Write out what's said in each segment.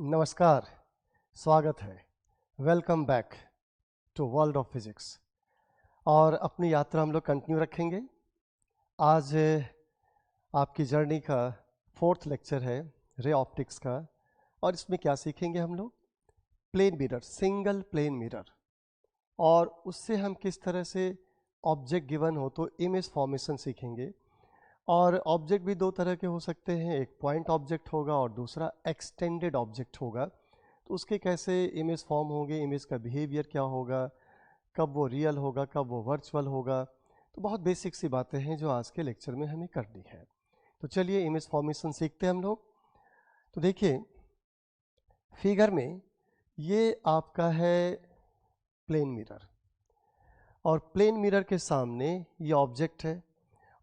नमस्कार, स्वागत है। Welcome back to world of physics. और अपनी यात्रा हम लोग कंटिन्यू रखेंगे। आज आपकी जर्नी का 4th लेक्चर है रे ऑप्टिक्स का, और इसमें क्या सीखेंगे हम लोग? Plane mirror, single plane mirror, और उससे हम किस तरह से ऑब्जेक्ट गिवन हो तो इमेज फॉर्मेशन सीखेंगे। और ऑब्जेक्ट भी दो तरह के हो सकते हैं, एक पॉइंट ऑब्जेक्ट होगा और दूसरा एक्सटेंडेड ऑब्जेक्ट होगा। तो उसके कैसे इमेज फॉर्म होंगे, इमेज का बिहेवियर क्या होगा, कब वो रियल होगा, कब वो वर्चुअल होगा। तो बहुत बेसिक सी बातें हैं जो आज के लेक्चर में हमें करनी है। तो चलिए इमेज फॉर्मेशन सीखते हैं हम लोग। तो देखिए फिगर में ये आपका है प्लेन मिरर, और प्लेन मिरर के सामने ये ऑब्जेक्ट है,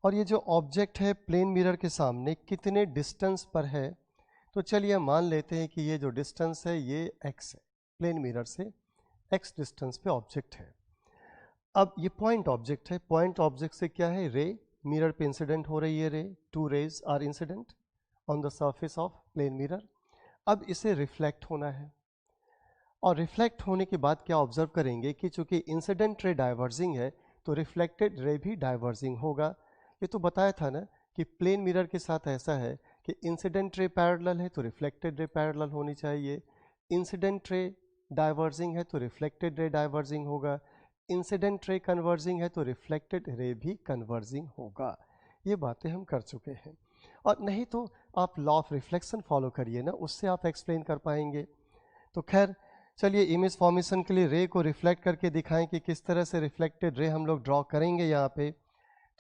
और ये जो ऑब्जेक्ट है प्लेन मिरर के सामने कितने डिस्टेंस पर है। तो चलिए मान लेते हैं कि ये जो डिस्टेंस है ये x है, प्लेन मिरर से x डिस्टेंस पे ऑब्जेक्ट है। अब ये पॉइंट ऑब्जेक्ट है, पॉइंट ऑब्जेक्ट से क्या है, रे मिरर पे इंसिडेंट हो रही है, ray 2 rays are incident on the surface of plane mirror. अब इसे रिफ्लेक्ट होना है, और रिफ्लेक्ट होने के बाद क्या ऑब्जर्व करेंगे कि चूंकि इंसिडेंट रे डाइवर्जिंग है तो रिफ्लेक्टेड रे भी डाइवर्जिंग होगा। ये तो बताया था ना कि प्लेन मिरर के साथ ऐसा है कि इंसिडेंट रे पैरेलल है तो रिफ्लेक्टेड रे पैरेलल होनी चाहिए, इंसिडेंट रे डाइवर्जिंग है तो रिफ्लेक्टेड रे डाइवर्जिंग होगा, इंसिडेंट रे कन्वर्जिंग है तो रिफ्लेक्टेड रे भी कन्वर्जिंग होगा। ये बातें हम कर चुके हैं, और नहीं तो आप लॉ ऑफ रिफ्लेक्शन फॉलो करिए ना, उससे आप एक्सप्लेन कर पाएंगे। तो खैर चलिए इमेज फॉर्मेशन के लिए रे को रिफ्लेक्ट करके दिखाएं कि किस तरह से रिफ्लेक्टेड रे हम लोग ड्रॉ करेंगे यहाँ पे।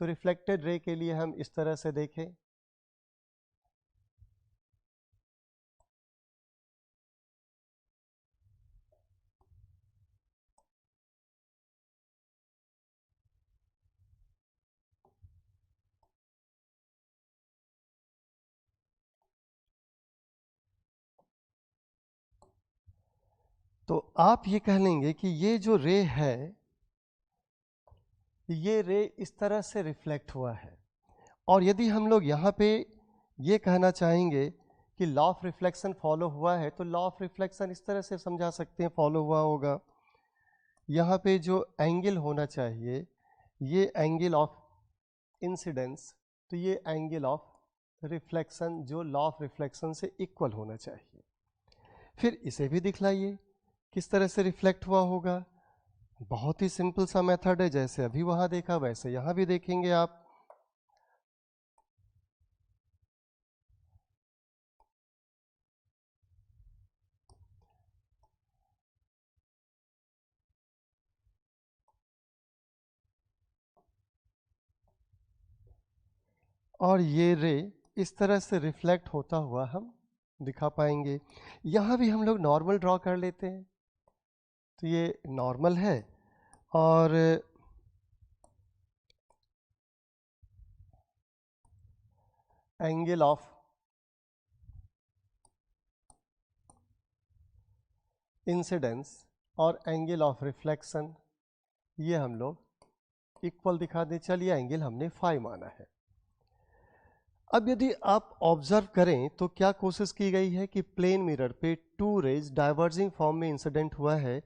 तो रिफ्लेक्टेड रे के लिए हम इस तरह से देखें, तो आप ये कह लेंगे कि ये जो रे है ये रे इस तरह से रिफ्लेक्ट हुआ है। और यदि हम लोग यहाँ पे ये कहना चाहेंगे कि लॉ ऑफ रिफ्लेक्शन फॉलो हुआ है, तो लॉ ऑफ रिफ्लेक्शन इस तरह से समझा सकते हैं फॉलो हुआ होगा। यहाँ पे जो एंगल होना चाहिए ये एंगल ऑफ इंसिडेंस, तो ये एंगल ऑफ रिफ्लेक्शन जो लॉ ऑफ रिफ्लेक्शन से इक्वल होना चाहिए। फिर इसे भी दिखलाइए किस तरह से रिफ्लेक्ट हुआ होगा। बहुत ही सिंपल सा मेथड है, जैसे अभी वहां देखा वैसे यहां भी देखेंगे आप। और ये रे इस तरह से रिफ्लेक्ट होता हुआ हम दिखा पाएंगे। यहां भी हम लोग नॉर्मल ड्रॉ कर लेते हैं, तो ये नॉर्मल है, और एंगल ऑफ इंसिडेंस और एंगल ऑफ रिफ्लेक्शन ये हम लोग इक्वल दिखा दें। चलिए एंगल हमने फाई माना है। अब यदि आप ऑब्जर्व करें तो क्या कोशिश की गई है कि प्लेन मिरर पे 2 रेज डाइवर्जिंग फॉर्म में इंसिडेंट हुआ है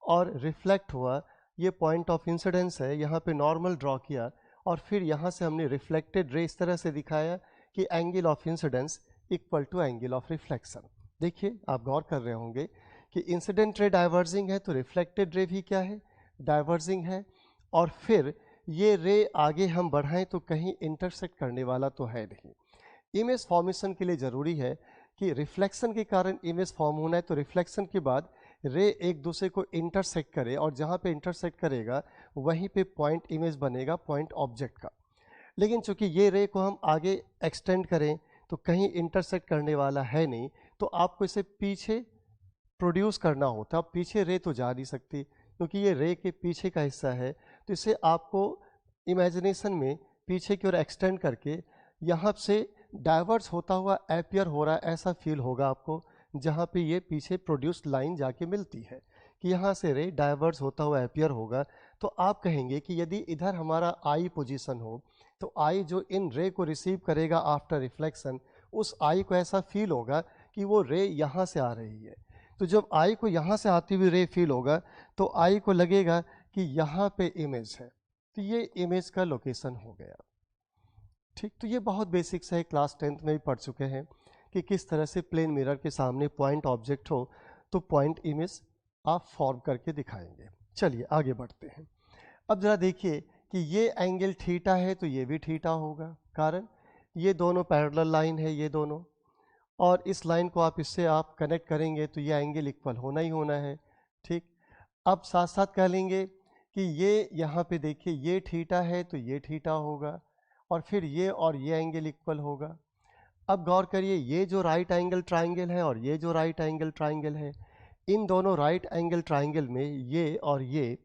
और रिफ्लेक्ट हुआ। ये पॉइंट ऑफ इंसिडेंस है, यहाँ पे नॉर्मल ड्रॉ किया, और फिर यहाँ से हमने रिफ्लेक्टेड रे इस तरह से दिखाया कि angle of incidence equal to angle of reflection. देखिए आप गौर कर रहे होंगे कि इंसिडेंट रे डाइवर्जिंग है तो रिफ्लेक्टेड रे भी क्या है, डाइवर्जिंग है। और फिर ये रे आगे हम बढ़ाएं तो कहीं इंटरसेक्ट करने वाला तो है नहीं। इमेज फॉर्मेशन के लिए ज़रूरी है कि रिफ्लेक्शन के कारण इमेज फॉर्म होना है, तो रिफ्लेक्शन के बाद रे एक दूसरे को इंटरसेक्ट करे, और जहाँ पे इंटरसेक्ट करेगा वहीं पे पॉइंट इमेज बनेगा पॉइंट ऑब्जेक्ट का। लेकिन चूंकि ये रे को हम आगे एक्सटेंड करें तो कहीं इंटरसेक्ट करने वाला है नहीं, तो आपको इसे पीछे प्रोड्यूस करना होता है। अब पीछे रे तो जा नहीं सकती क्योंकि ये रे के पीछे का हिस्सा है, तो इसे आपको इमेजिनेशन में पीछे की ओर एक्सटेंड करके यहाँ से डाइवर्स होता हुआ अपीयर हो रहा है ऐसा फील होगा आपको, जहाँ पे ये पीछे प्रोड्यूस्ड लाइन जाके मिलती है। कि यहाँ से रे डाइवर्स होता हुआ अपीयर होगा, तो आप कहेंगे कि यदि इधर हमारा आई पोजीशन हो तो आई जो इन रे को रिसीव करेगा आफ्टर रिफ्लेक्शन, उस आई को ऐसा फील होगा कि वो रे यहाँ से आ रही है। तो जब आई को यहाँ से आती हुई रे फील होगा तो आई को लगेगा कि यहाँ पे इमेज है, तो ये इमेज का लोकेशन हो गया। ठीक, तो ये बहुत बेसिक्स है, क्लास 10th में भी पढ़ चुके हैं कि किस तरह से प्लेन मिरर के सामने पॉइंट ऑब्जेक्ट हो तो पॉइंट इमेज आप फॉर्म करके दिखाएंगे। चलिए आगे बढ़ते हैं। अब जरा देखिए कि ये एंगल थीटा है तो ये भी थीटा होगा, कारण ये दोनों पैरेलल लाइन है ये दोनों, और इस लाइन को आप इससे आप कनेक्ट करेंगे तो ये एंगल इक्वल होना ही होना है। ठीक, अब साथ साथ कह लेंगे कि ये यहाँ पे देखिए ये थीटा है तो ये थीटा होगा, और फिर ये और ये एंगल इक्वल होगा। अब गौर करिए, ये जो राइट एंगल ट्राइंगल है और ये जो राइट एंगल ट्राइंगल है, इन दोनों राइट एंगल ट्राइंगल में ये और ये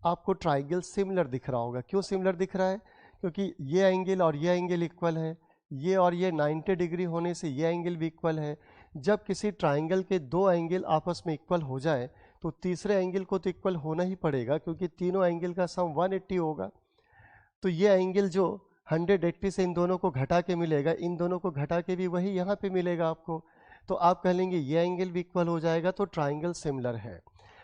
आपको ट्राइंगल सिमिलर दिख रहा होगा। क्यों सिमिलर दिख रहा है? क्योंकि ये एंगल और ये एंगल इक्वल है, ये और ये 90 डिग्री होने से ये एंगल भी इक्वल है। जब किसी ट्राइंगल के दो एंगल आपस में इक्वल हो जाए तो तीसरे एंगल को तो इक्वल होना ही पड़ेगा, क्योंकि तीनों एंगल का सम 180 होगा। तो ये एंगल जो 180 से इन दोनों को घटा के मिलेगा, इन दोनों को घटा के भी वही यहाँ पे मिलेगा आपको। तो आप कह लेंगे ये एंगल भी इक्वल हो जाएगा, तो ट्राइंगल सिमिलर है।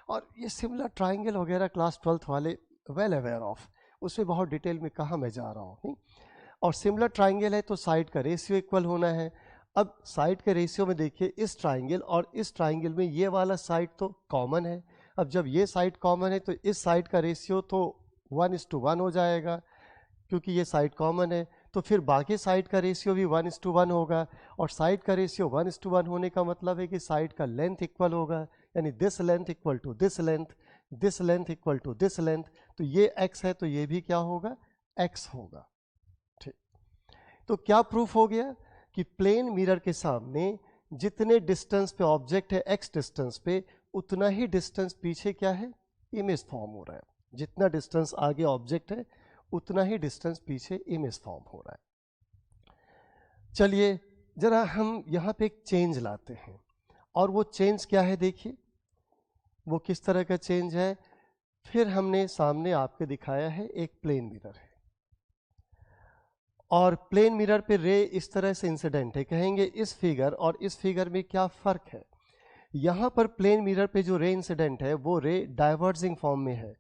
और ये सिमिलर ट्राइंगल वगैरह क्लास 12th वाले वेल अवेयर ऑफ, उसमें बहुत डिटेल में कहाँ मैं जा रहा हूँ, नहीं। और सिमिलर ट्राइंगल है तो साइड का रेशियो इक्वल होना है। अब साइड के रेशियो में देखिए, इस ट्राइंगल और इस ट्राइंगल में ये वाला साइड तो कॉमन है। अब जब ये साइड कॉमन है तो इस साइड का रेशियो तो 1:1 हो जाएगा, क्योंकि ये साइड कॉमन है। तो फिर बाकी साइड का रेशियो भी 1:1 होगा, और साइड का रेशियो 1:1 होने का मतलब है कि साइड का लेंथ इक्वल होगा, यानी this length equal to this length, this length equal to this length. तो ये x है तो ये भी क्या होगा, x होगा। ठीक, तो क्या प्रूफ हो गया कि प्लेन मिरर के सामने जितने डिस्टेंस पे ऑब्जेक्ट है x डिस्टेंस पे, उतना ही डिस्टेंस पीछे क्या है, इमेज फॉर्म हो रहा है। जितना डिस्टेंस आगे ऑब्जेक्ट है उतना ही डिस्टेंस पीछे इमेज फॉर्म हो रहा है। चलिए जरा हम यहाँ पे एक चेंज लाते हैं, और वो चेंज क्या है देखिए, वो किस तरह का चेंज है। फिर हमने सामने आपके दिखाया है एक प्लेन मिरर है, और प्लेन मिरर पे रे इस तरह से इंसिडेंट है। कहेंगे इस फिगर और इस फिगर में क्या फर्क है। यहाँ पर प्लेन मिरर पे जो रे इंसिडेंट है वो रे डाइवर्जिंग फॉर्म में है,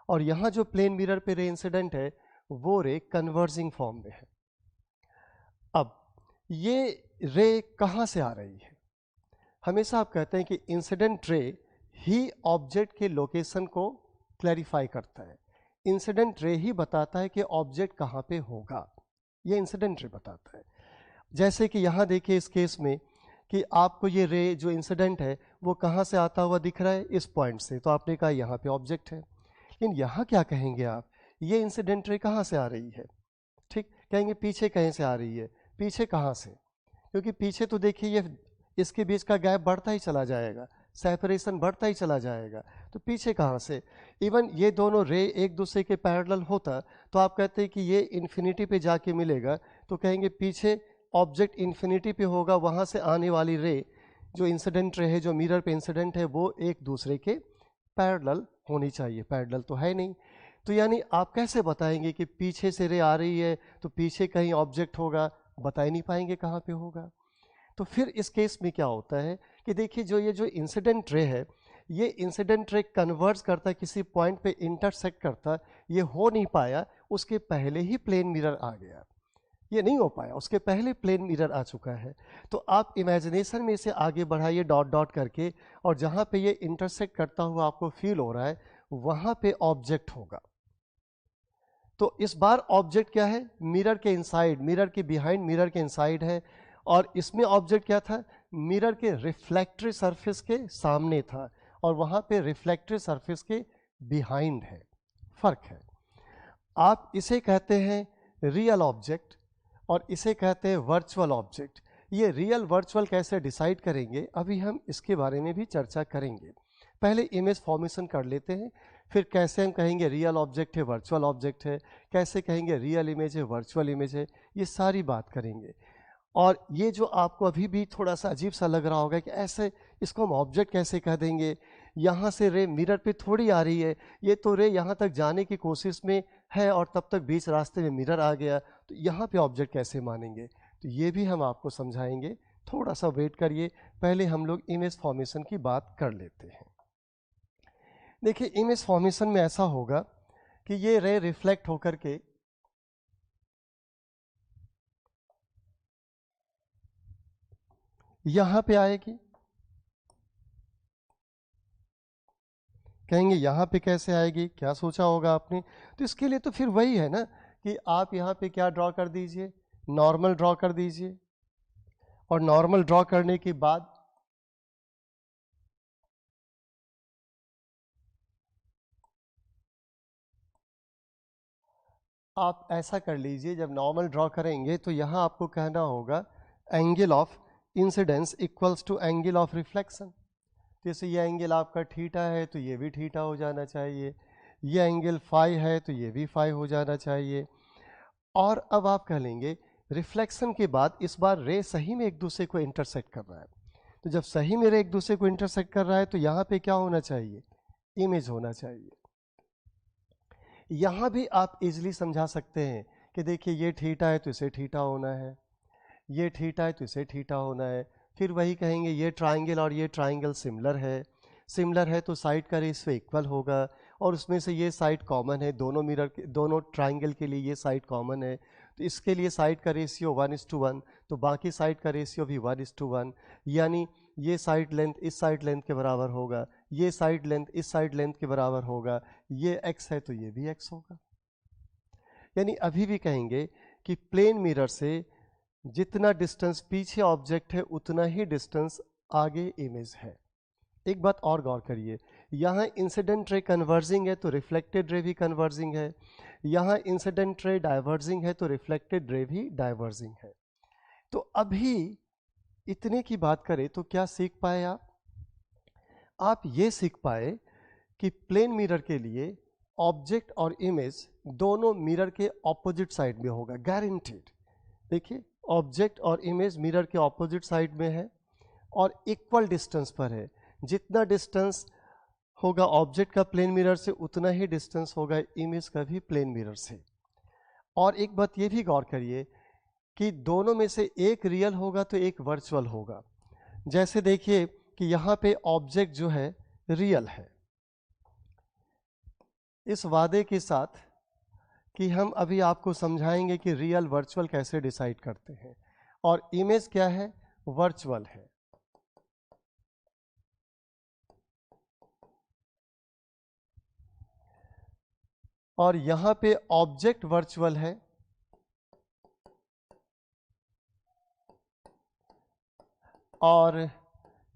और यहाँ जो प्लेन मिरर पे रे इंसिडेंट है वो रे कन्वर्जिंग फॉर्म में है। अब ये रे कहाँ से आ रही है? हमेशा आप कहते हैं कि इंसिडेंट रे ही ऑब्जेक्ट के लोकेशन को क्लैरिफाई करता है। इंसिडेंट रे ही बताता है कि ऑब्जेक्ट कहाँ पे होगा, ये इंसिडेंट रे बताता है। जैसे कि यहाँ देखिए इस केस में कि आपको ये रे जो इंसिडेंट है वो कहाँ से आता हुआ दिख रहा है, इस पॉइंट से। तो आपने कहा यहाँ पे ऑब्जेक्ट है, लेकिन यहाँ क्या कहेंगे आप, ये इंसिडेंट रे कहाँ से आ रही है? ठीक, कहेंगे पीछे कहीं से आ रही है। पीछे कहाँ से? क्योंकि पीछे तो देखिए ये इसके बीच का गैप बढ़ता ही चला जाएगा, सेपरेशन बढ़ता ही चला जाएगा, तो पीछे कहाँ से? इवन ये दोनों रे एक दूसरे के पैरेलल होता तो आप कहते हैं कि ये इन्फिनिटी पे जाके मिलेगा, तो कहेंगे पीछे ऑब्जेक्ट इन्फिनिटी पे होगा, वहाँ से आने वाली रे जो इंसिडेंट रे है, जो मिरर पे इंसिडेंट है, वो एक दूसरे के पैरेलल होनी चाहिए। पैरेलल तो है नहीं, तो यानी आप कैसे बताएंगे कि पीछे से रे आ रही है तो पीछे कहीं ऑब्जेक्ट होगा? बता ही नहीं पाएंगे कहाँ पे होगा। तो फिर इस केस में क्या होता है कि देखिए जो ये जो इंसिडेंट रे है, ये इंसिडेंट रे कन्वर्ज करता है, किसी पॉइंट पे इंटरसेक्ट करता, ये हो नहीं पाया, उसके पहले ही प्लेन मिरर आ गया। ये नहीं हो पाया, उसके पहले प्लेन मिरर आ चुका है। तो आप इमेजिनेशन में इसे आगे बढ़ाइए डॉट डॉट करके, और जहाँ पे ये इंटरसेक्ट करता हुआ आपको फील हो रहा है वहाँ पे ऑब्जेक्ट होगा। तो इस बार ऑब्जेक्ट क्या है, मिरर के इनसाइड, मिरर के बिहाइंड, मिरर के इनसाइड है। और इसमें ऑब्जेक्ट क्या था, मिरर के रिफ्लेक्टरी सरफेस के सामने था, और वहाँ पे रिफ्लेक्टरी सरफेस के बिहाइंड है, फर्क है। आप इसे कहते हैं रियल ऑब्जेक्ट और इसे कहते हैं वर्चुअल ऑब्जेक्ट। ये रियल वर्चुअल कैसे डिसाइड करेंगे, अभी हम इसके बारे में भी चर्चा करेंगे। पहले इमेज फॉर्मेशन कर लेते हैं, फिर कैसे हम कहेंगे रियल ऑब्जेक्ट है वर्चुअल ऑब्जेक्ट है, कैसे कहेंगे रियल इमेज है वर्चुअल इमेज है, ये सारी बात करेंगे। और ये जो आपको अभी भी थोड़ा सा अजीब सा लग रहा होगा कि ऐसे इसको हम ऑब्जेक्ट कैसे कह देंगे, यहाँ से रे मिरर पे थोड़ी आ रही है, ये तो रे यहाँ तक जाने की कोशिश में है और तब तक बीच रास्ते में मिरर आ गया, तो यहाँ पे ऑब्जेक्ट कैसे मानेंगे? तो ये भी हम आपको समझाएंगे, थोड़ा सा वेट करिए, पहले हम लोग इमेज फॉर्मेशन की बात कर लेते हैं। देखिए इमेज फॉर्मेशन में ऐसा होगा कि ये रे रिफ्लेक्ट होकर के यहाँ पे आएगी, कहेंगे यहाँ पे कैसे आएगी, क्या सोचा होगा आपने? तो इसके लिए तो फिर वही है ना कि आप यहाँ पे क्या ड्रॉ कर दीजिए, नॉर्मल ड्रॉ कर दीजिए, और नॉर्मल ड्रॉ करने के बाद आप ऐसा कर लीजिए, जब नॉर्मल ड्रॉ करेंगे तो यहाँ आपको कहना होगा angle of incidence equals to angle of reflection. जैसे ये एंगल आपका थीटा है तो ये भी थीटा हो जाना चाहिए, ये एंगल फाई है तो ये भी फाई हो जाना चाहिए। और अब आप कह लेंगे रिफ्लेक्शन के बाद इस बार रे सही में एक दूसरे को इंटरसेक्ट कर रहा है, तो जब सही में रे एक दूसरे को इंटरसेक्ट कर रहा है तो यहाँ पे क्या होना चाहिए, इमेज होना चाहिए। यहाँ भी आप इजीली समझा सकते हैं कि देखिए ये थीटा है तो इसे थीटा होना है, ये थीटा है तो इसे थीटा होना है। फिर वही कहेंगे ये ट्राइंगल और ये ट्राइंगल सिमिलर है तो साइड का रेशियो इक्वल होगा, और उसमें से ये साइड कॉमन है, दोनों मिरर के दोनों ट्राइंगल के लिए ये साइड कॉमन है, तो इसके लिए साइड का रेशियो 1:1, तो बाकी साइड का रेशियो भी 1:1, यानी ये साइड लेंथ इस साइड लेंथ के बराबर होगा, ये साइड लेंथ इस साइड लेंथ के बराबर होगा, ये x है तो ये भी x होगा। यानी अभी भी कहेंगे कि प्लेन मिरर से जितना डिस्टेंस पीछे ऑब्जेक्ट है उतना ही डिस्टेंस आगे इमेज है। एक बात और गौर करिए, यहाँ इंसिडेंट रे कन्वर्जिंग है तो रिफ्लेक्टेड रे भी कन्वर्जिंग है, यहाँ इंसिडेंट रे डाइवर्जिंग है तो रिफ्लेक्टेड रे भी डाइवर्जिंग है। तो अभी इतने की बात करें तो क्या सीख पाए आप ये सीख पाए कि प्लेन मिरर के लिए ऑब्जेक्ट और इमेज दोनों मिरर के ऑपोजिट साइड में होगा, गारंटीड। देखिए ऑब्जेक्ट और इमेज मिरर के ऑपोजिट साइड में है और इक्वल डिस्टेंस पर है, जितना डिस्टेंस होगा ऑब्जेक्ट का प्लेन मिरर से उतना ही डिस्टेंस होगा इमेज का भी प्लेन मिरर से। और एक बात ये भी गौर करिए कि दोनों में से एक रियल होगा तो एक वर्चुअल होगा। जैसे देखिए कि यहाँ पे ऑब्जेक्ट जो है रियल है, इस वादे के साथ कि हम अभी आपको समझाएंगे कि रियल वर्चुअल कैसे डिसाइड करते हैं, और इमेज क्या है, वर्चुअल है। और यहाँ पे ऑब्जेक्ट वर्चुअल है और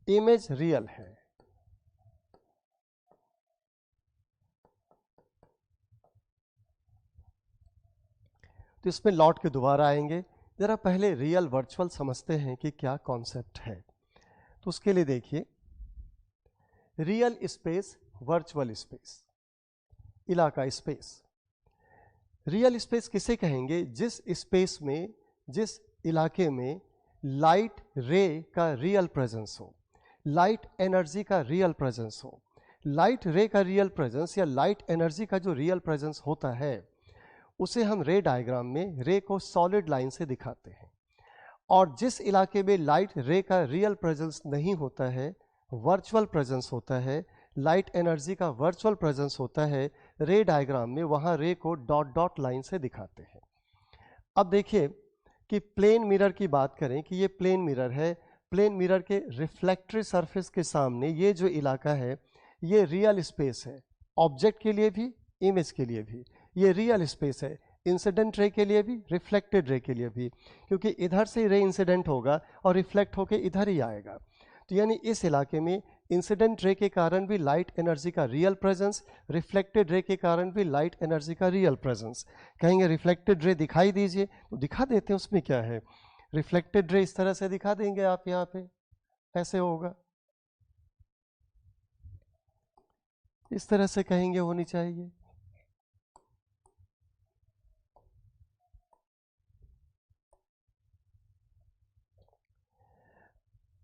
इमेज रियल है। तो इसमें लौट के दोबारा आएंगे, जरा पहले रियल वर्चुअल समझते हैं कि क्या कॉन्सेप्ट है। तो उसके लिए देखिए, रियल स्पेस, वर्चुअल स्पेस, इलाका स्पेस। रियल स्पेस किसे कहेंगे, जिस स्पेस में, जिस इलाके में लाइट रे का रियल प्रेजेंस हो, लाइट एनर्जी का रियल प्रेजेंस हो। लाइट रे का रियल प्रेजेंस या लाइट एनर्जी का जो रियल प्रेजेंस होता है उसे हम रे डायग्राम में रे को सॉलिड लाइन से दिखाते हैं। और जिस इलाके में लाइट रे का रियल प्रेजेंस नहीं होता है, वर्चुअल प्रेजेंस होता है, लाइट एनर्जी का वर्चुअल प्रेजेंस होता है, रे डायग्राम में वहाँ रे को डॉट डॉट लाइन से दिखाते हैं। अब देखिए कि प्लेन मिरर की बात करें कि ये प्लेन मिरर है, प्लेन मिरर के रिफ्लेक्टरी सरफेस के सामने ये जो इलाका है ये रियल स्पेस है, ऑब्जेक्ट के लिए भी इमेज के लिए भी ये रियल स्पेस है, इंसिडेंट रे के लिए भी रिफ्लेक्टेड रे के लिए भी, क्योंकि इधर से रे इंसिडेंट होगा और रिफ्लेक्ट होके इधर ही आएगा। तो यानी इस इलाके में इंसिडेंट रे के कारण भी लाइट एनर्जी का रियल प्रेजेंस, रिफ्लेक्टेड रे के कारण भी लाइट एनर्जी का रियल प्रेजेंस। कहेंगे रिफ्लेक्टेड रे दिखाई दीजिए, तो दिखा देते हैं, उसमें क्या है। रिफ्लेक्टेड रे इस तरह से दिखा देंगे आप, यहाँ पे ऐसे होगा, इस तरह से कहेंगे होनी चाहिए।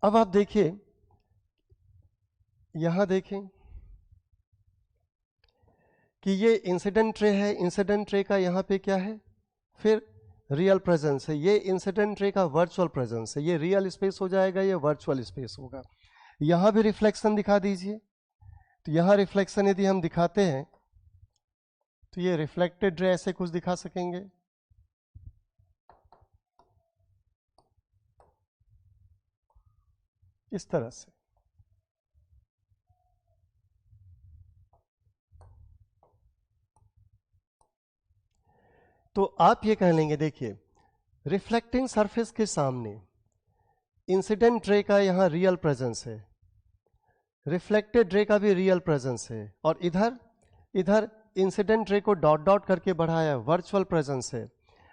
अब आप देखिए, यहां देखें कि ये इंसिडेंट रे है, इंसिडेंट रे का यहाँ पे क्या है, फिर रियल प्रेजेंस है, ये इंसिडेंट रे का वर्चुअल प्रेजेंस है, ये रियल स्पेस हो जाएगा, ये वर्चुअल स्पेस होगा। यहाँ भी रिफ्लेक्शन दिखा दीजिए। तो यहाँ रिफ्लेक्शन यदि हम दिखाते हैं तो ये रिफ्लेक्टेड रे ऐसे कुछ दिखा सकेंगे। इस तरह से। तो आप ये कह लेंगे, देखिए रिफ्लेक्टिंग सरफेस के सामने इंसिडेंट रे का यहाँ रियल प्रेजेंस है, रिफ्लेक्टेड रे का भी रियल प्रेजेंस है, और इधर incident ray co dot dot करके बढ़ाया, वर्चुअल प्रेजेंस है।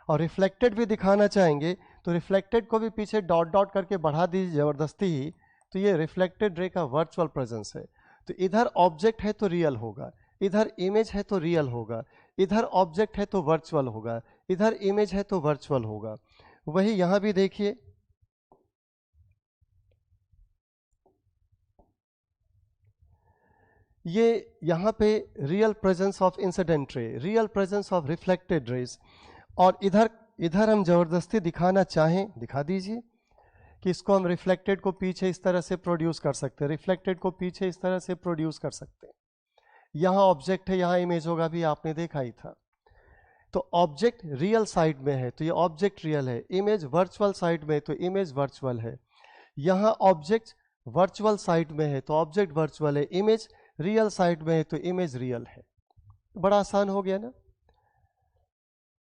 और रिफ्लेक्टेड भी दिखाना चाहेंगे तो रिफ्लेक्टेड को भी पीछे डॉट डॉट करके बढ़ा दीजिए जबरदस्ती ही, तो ये रिफ्लेक्टेड रे का वर्चुअल प्रेजेंस है। तो इधर ऑब्जेक्ट है तो रियल होगा, इधर इमेज है तो रियल होगा, इधर ऑब्जेक्ट है तो वर्चुअल होगा, इधर इमेज है तो वर्चुअल होगा। वही यहाँ भी देखिए, ये यहाँ पे real presence of incident ray, real presence of reflected raise, और इधर हम जबरदस्ती दिखाना चाहें दिखा दीजिए कि इसको हम रिफ्लेक्टेड को पीछे इस तरह से प्रोड्यूस कर सकते हैं, रिफ्लेक्टेड को पीछे इस तरह से प्रोड्यूस कर सकते हैं। यहाँ ऑब्जेक्ट है, यहाँ इमेज होगा, भी आपने देखा ही था। तो ऑब्जेक्ट रियल साइड में है तो ये ऑब्जेक्ट रियल है, इमेज वर्चुअल साइड में है तो इमेज वर्चुअल है। यहाँ ऑब्जेक्ट वर्चुअल साइड में है तो ऑब्जेक्ट वर्चुअल है, इमेज रियल साइड में है तो इमेज रियल है। बड़ा आसान हो गया ना,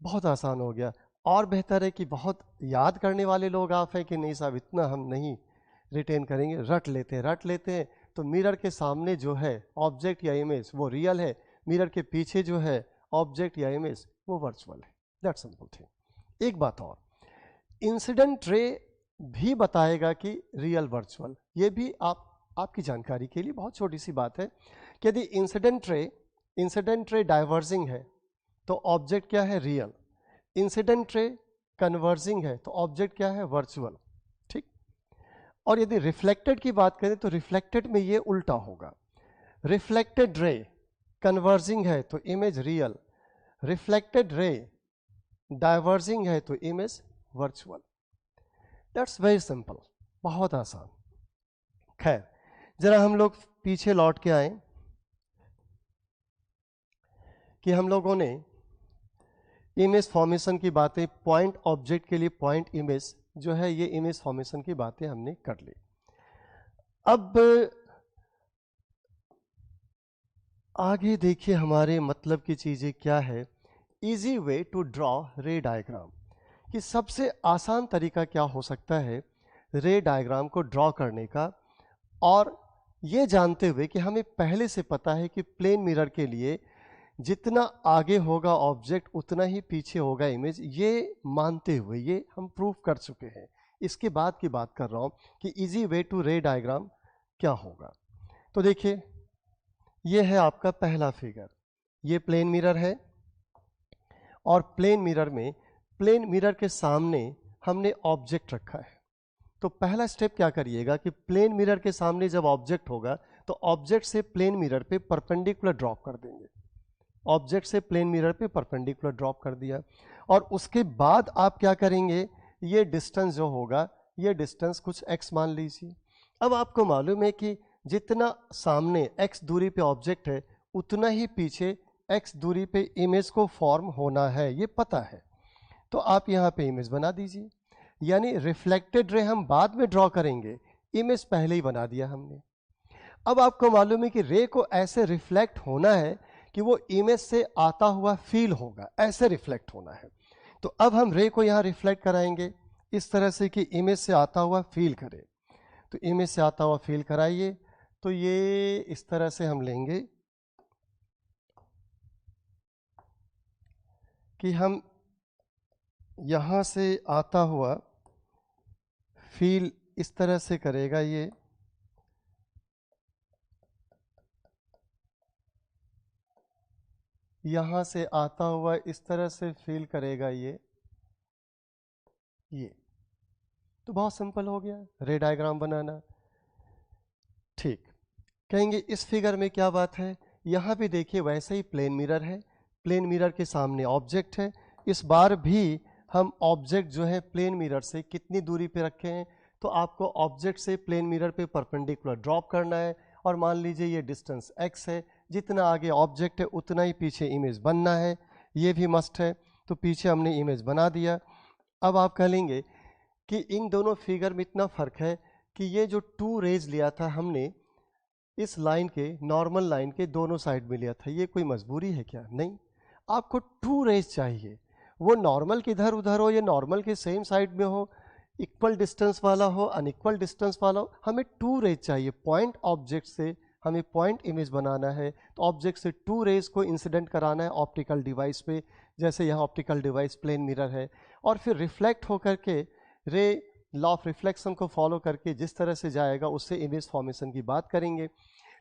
बहुत आसान हो गया। और बेहतर है कि बहुत याद करने वाले लोग आप हैं कि नहीं साहब इतना हम नहीं रिटेन करेंगे, रट लेते हैं। तो मिरर के सामने जो है ऑब्जेक्ट या इमेज वो रियल है, मिरर के पीछे जो है ऑब्जेक्ट या इमेज वो वर्चुअल है। That simple thing. एक बात और, इंसिडेंट रे भी बताएगा कि रियल वर्चुअल, ये भी आपकी जानकारी के लिए बहुत छोटी सी बात है कि यदि इंसिडेंट रे डाइवर्जिंग है तो ऑब्जेक्ट क्या है, रियल। इंसिडेंट रे कन्वर्जिंग है तो ऑब्जेक्ट क्या है, वर्चुअल। ठीक। और यदि रिफ्लेक्टेड की बात करें तो रिफ्लेक्टेड में ये उल्टा होगा, रिफ्लेक्टेड रे कन्वर्जिंग है तो image real, reflected ray diverging है तो image virtual. That's very simple, बहुत आसान। खैर जरा हम लोग पीछे लौट के आए कि हम लोगों ने इमेज फॉर्मेशन की बातें, पॉइंट ऑब्जेक्ट के लिए पॉइंट इमेज जो है, ये इमेज फॉर्मेशन की बातें हमने कर ली। अब आगे देखिए हमारे मतलब की चीजें क्या है। Easy way to draw ray diagram, कि सबसे आसान तरीका क्या हो सकता है रे डायग्राम को ड्रॉ करने का, और ये जानते हुए कि हमें पहले से पता है कि प्लेन मिरर के लिए जितना आगे होगा ऑब्जेक्ट उतना ही पीछे होगा इमेज, ये मानते हुए ये हम प्रूव कर चुके हैं। इसके बाद की बात कर रहा हूं कि easy way to ray diagram क्या होगा। तो देखिए ये है आपका पहला फिगर, ये प्लेन मिरर है, और प्लेन मिरर के सामने हमने ऑब्जेक्ट रखा है। तो पहला स्टेप क्या करिएगा कि प्लेन मिरर के सामने जब ऑब्जेक्ट होगा तो ऑब्जेक्ट से प्लेन मिरर पे परपेंडिकुलर ड्रॉप कर देंगे, ऑब्जेक्ट से प्लेन मिरर पे परपेंडिकुलर ड्रॉप कर दिया। और उसके बाद आप क्या करेंगे, ये डिस्टेंस जो होगा ये डिस्टेंस कुछ x मान लीजिए। अब आपको मालूम है कि जितना सामने x दूरी पे ऑब्जेक्ट है उतना ही पीछे x दूरी पे इमेज को फॉर्म होना है, ये पता है। तो आप यहाँ पे इमेज बना दीजिए, यानी रिफ्लेक्टेड रे हम बाद में ड्रॉ करेंगे, इमेज पहले ही बना दिया हमने। अब आपको मालूम है कि रे को ऐसे रिफ्लेक्ट होना है कि वो इमेज से आता हुआ फील होगा, ऐसे रिफ्लेक्ट होना है। तो अब हम रे को यहाँ रिफ्लेक्ट कराएंगे इस तरह से कि इमेज से आता हुआ फील करे। तो इमेज से आता हुआ फील कराइए, तो ये इस तरह से हम लेंगे कि हम यहाँ से आता हुआ फील इस तरह से करेगा, ये यहाँ से आता हुआ इस तरह से फील करेगा, ये तो बहुत सिंपल हो गया रे डायग्राम बनाना। ठीक, कहेंगे इस फिगर में क्या बात है, यहाँ भी देखिए वैसे ही प्लेन मिरर है, प्लेन मिरर के सामने ऑब्जेक्ट है। इस बार भी हम ऑब्जेक्ट जो है प्लेन मिरर से कितनी दूरी पे रखे हैं, तो आपको ऑब्जेक्ट से प्लेन मिरर पे परपेंडिकुलर ड्रॉप करना है। और मान लीजिए ये डिस्टेंस x है, जितना आगे ऑब्जेक्ट है उतना ही पीछे इमेज बनना है, ये भी मस्ट है। तो पीछे हमने इमेज बना दिया। अब आप कह लेंगे कि इन दोनों फिगर में इतना फ़र्क है कि ये जो 2 रेज लिया था हमने इस लाइन के, नॉर्मल लाइन के दोनों साइड में लिया था, ये कोई मजबूरी है क्या? नहीं, आपको 2 रेज चाहिए। वो नॉर्मल के इधर उधर हो, ये नॉर्मल के सेम साइड में हो, इक्वल डिस्टेंस वाला हो, अनइक्वल डिस्टेंस वाला हो, हमें 2 रेज चाहिए। पॉइंट ऑब्जेक्ट से हमें पॉइंट इमेज बनाना है, तो ऑब्जेक्ट से 2 रेज को इंसिडेंट कराना है ऑप्टिकल डिवाइस पे। जैसे यहाँ ऑप्टिकल डिवाइस प्लेन मिरर है, और फिर रिफ्लेक्ट होकर के रे लॉ ऑफ रिफ्लेक्शन को फॉलो करके जिस तरह से जाएगा उससे इमेज फॉर्मेशन की बात करेंगे।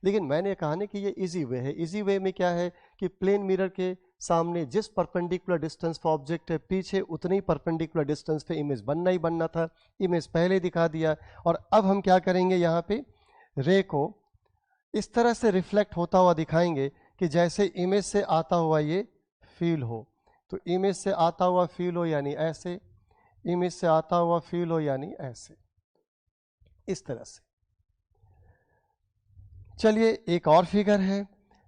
लेकिन मैंने कहा ना कि ये इजी वे है। इजी वे में क्या है कि प्लेन मिरर के सामने जिस परपेंडिकुलर डिस्टेंस पे ऑब्जेक्ट है, पीछे उतनी परपेंडिकुलर डिस्टेंस पे इमेज बनना ही बनना था। इमेज पहले दिखा दिया। और अब हम क्या करेंगे, यहाँ पे रे को इस तरह से रिफ्लेक्ट होता हुआ दिखाएंगे कि जैसे इमेज से आता हुआ ये फील हो। तो इमेज से आता हुआ फील हो यानी ऐसे, इमेज से आता हुआ फील हो यानी ऐसे, इस तरह से। चलिए एक और फिगर है।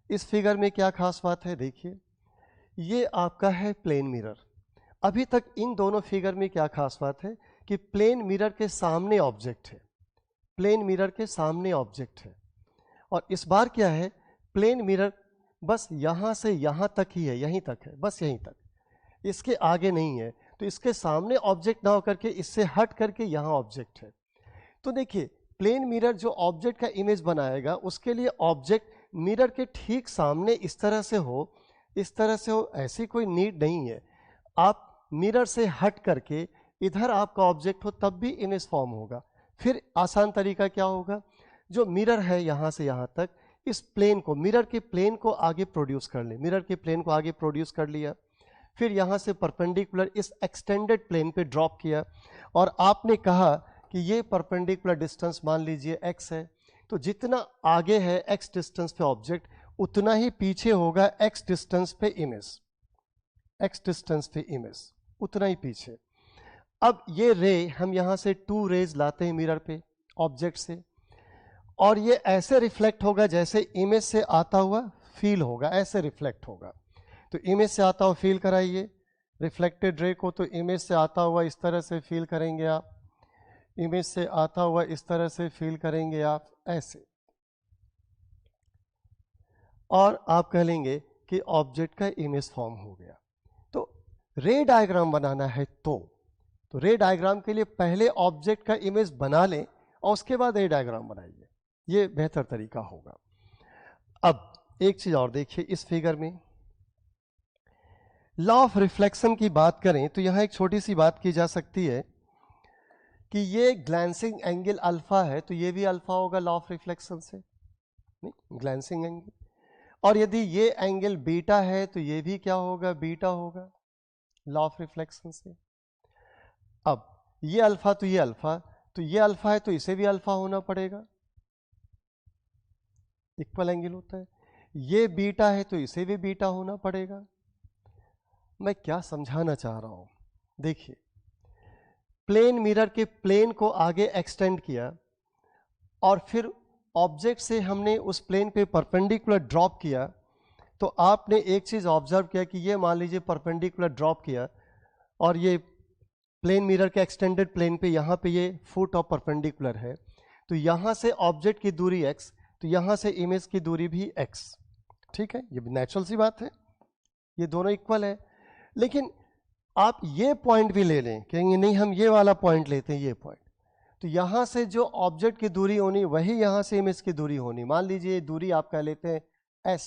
इस फिगर में क्या खास बात है, देखिए ये आपका है प्लेन मिरर। अभी तक इन दोनों फिगर में क्या खास बात है कि प्लेन मिरर के सामने ऑब्जेक्ट है, प्लेन मिरर के सामने ऑब्जेक्ट है। और इस बार क्या है, प्लेन मिरर बस यहाँ से यहाँ तक ही है, यहीं तक है, बस यहीं तक, इसके आगे नहीं है। तो इसके सामने ऑब्जेक्ट ना होकर के इससे हट करके यहाँ ऑब्जेक्ट है। तो देखिए प्लेन मिरर जो ऑब्जेक्ट का इमेज बनाएगा उसके लिए ऑब्जेक्ट मिरर के ठीक सामने इस तरह से हो, इस तरह से हो, ऐसी कोई नीड नहीं है। आप मिरर से हट करके इधर आपका ऑब्जेक्ट हो तब भी इमेज फॉर्म होगा। फिर आसान तरीका क्या होगा, जो मिरर है यहाँ से यहाँ तक, इस प्लेन को, मिरर के प्लेन को आगे प्रोड्यूस कर ले। मिरर के प्लेन को आगे प्रोड्यूस कर लिया, फिर यहाँ से परपेंडिकुलर इस एक्सटेंडेड प्लेन पे ड्रॉप किया। और आपने कहा कि ये परपेंडिकुलर डिस्टेंस मान लीजिए x है, तो जितना आगे है x डिस्टेंस पे ऑब्जेक्ट उतना ही पीछे होगा x डिस्टेंस पे इमेज, x डिस्टेंस पे इमेज उतना ही पीछे। अब ये रे हम यहाँ से 2 रेज लाते हैं मिरर पे ऑब्जेक्ट से, और ये ऐसे रिफ्लेक्ट होगा जैसे इमेज से आता हुआ फील होगा, ऐसे रिफ्लेक्ट होगा। तो इमेज से आता हुआ फील कराइए रिफ्लेक्टेड रे को, तो इमेज से आता हुआ इस तरह से फील करेंगे आप, इमेज से आता हुआ इस तरह से फील करेंगे आप, ऐसे। और आप कह लेंगे कि ऑब्जेक्ट का इमेज फॉर्म हो गया। तो रे डायग्राम बनाना है तो रे डायग्राम के लिए पहले ऑब्जेक्ट का इमेज बना लें और उसके बाद रे डायग्राम बनाइए, ये बेहतर तरीका होगा। अब एक चीज और देखिए, इस फिगर में लॉ ऑफ रिफ्लेक्शन की बात करें तो यहां एक छोटी सी बात की जा सकती है कि ये ग्लैंसिंग एंगल अल्फा है, तो ये भी अल्फा होगा लॉ ऑफ रिफ्लेक्शन से, नहीं, ग्लैंसिंग एंगल। और यदि ये एंगल बीटा है तो ये भी क्या होगा, बीटा होगा लॉ ऑफ रिफ्लेक्शन से। अब ये अल्फा तो ये अल्फा, तो ये अल्फा है तो इसे भी अल्फा होना पड़ेगा, इक्वल एंगल होता है। ये बीटा है तो इसे भी बीटा होना पड़ेगा। मैं क्या समझाना चाह रहा हूं, देखिए प्लेन मिरर के प्लेन को आगे एक्सटेंड किया और फिर ऑब्जेक्ट से हमने उस प्लेन पे परपेंडिकुलर ड्रॉप किया, तो आपने एक चीज ऑब्जर्व किया कि ये मान लीजिए परपेंडिकुलर ड्रॉप किया और ये प्लेन मिरर के एक्सटेंडेड प्लेन पे यहाँ पे ये फुट ऑफ परपेंडिकुलर है, तो यहाँ से ऑब्जेक्ट की दूरी x, तो यहाँ से इमेज की दूरी भी x, ठीक है, ये नेचुरल सी बात है, ये दोनों इक्वल है। लेकिन आप ये पॉइंट भी ले लें, कहेंगे नहीं हम ये वाला पॉइंट लेते हैं, ये पॉइंट, तो यहाँ से जो ऑब्जेक्ट की दूरी होनी वही यहाँ से इमेज की दूरी होनी। मान लीजिए दूरी आप कह लेते हैं s,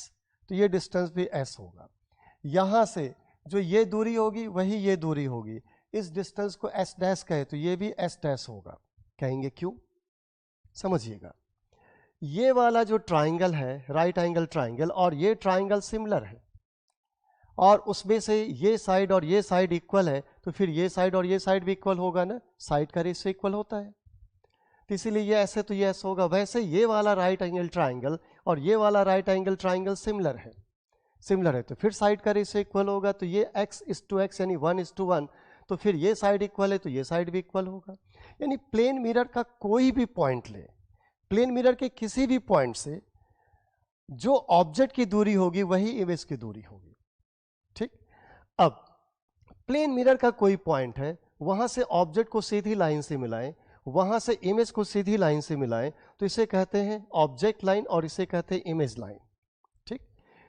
तो ये डिस्टेंस भी s होगा। यहाँ से जो ये दूरी होगी वही ये दूरी होगी, इस डिस्टेंस को s डैश कहे तो ये भी s डैश होगा। कहेंगे क्यों, समझिएगा, ये वाला जो ट्राइंगल है राइट एंगल ट्राइंगल और ये ट्राइंगल सिमिलर है, और उसमें से ये साइड और ये साइड इक्वल है, तो फिर ये साइड और ये साइड भी इक्वल होगा ना, साइड का रेशियो इक्वल होता है। तो इसीलिए ये ऐसे तो ये ऐसे होगा। वैसे ये वाला राइट एंगल ट्राइंगल और ये वाला राइट एंगल ट्राइंगल सिमिलर है, सिमिलर है, तो फिर साइड का रेशियो इक्वल होगा। तो ये x:x यानी 1:1, तो फिर ये साइड इक्वल है तो ये साइड भी इक्वल होगा। यानी प्लेन मिरर का कोई भी पॉइंट ले, प्लेन मिरर के किसी भी पॉइंट से जो ऑब्जेक्ट की दूरी होगी वही इमेज की दूरी होगी। ठीक, अब प्लेन मिरर का कोई पॉइंट है, वहां से ऑब्जेक्ट को सीधी लाइन से मिलाएं, वहां से इमेज को सीधी लाइन से मिलाएं, तो इसे कहते हैं ऑब्जेक्ट लाइन और इसे कहते हैं इमेज लाइन। ठीक,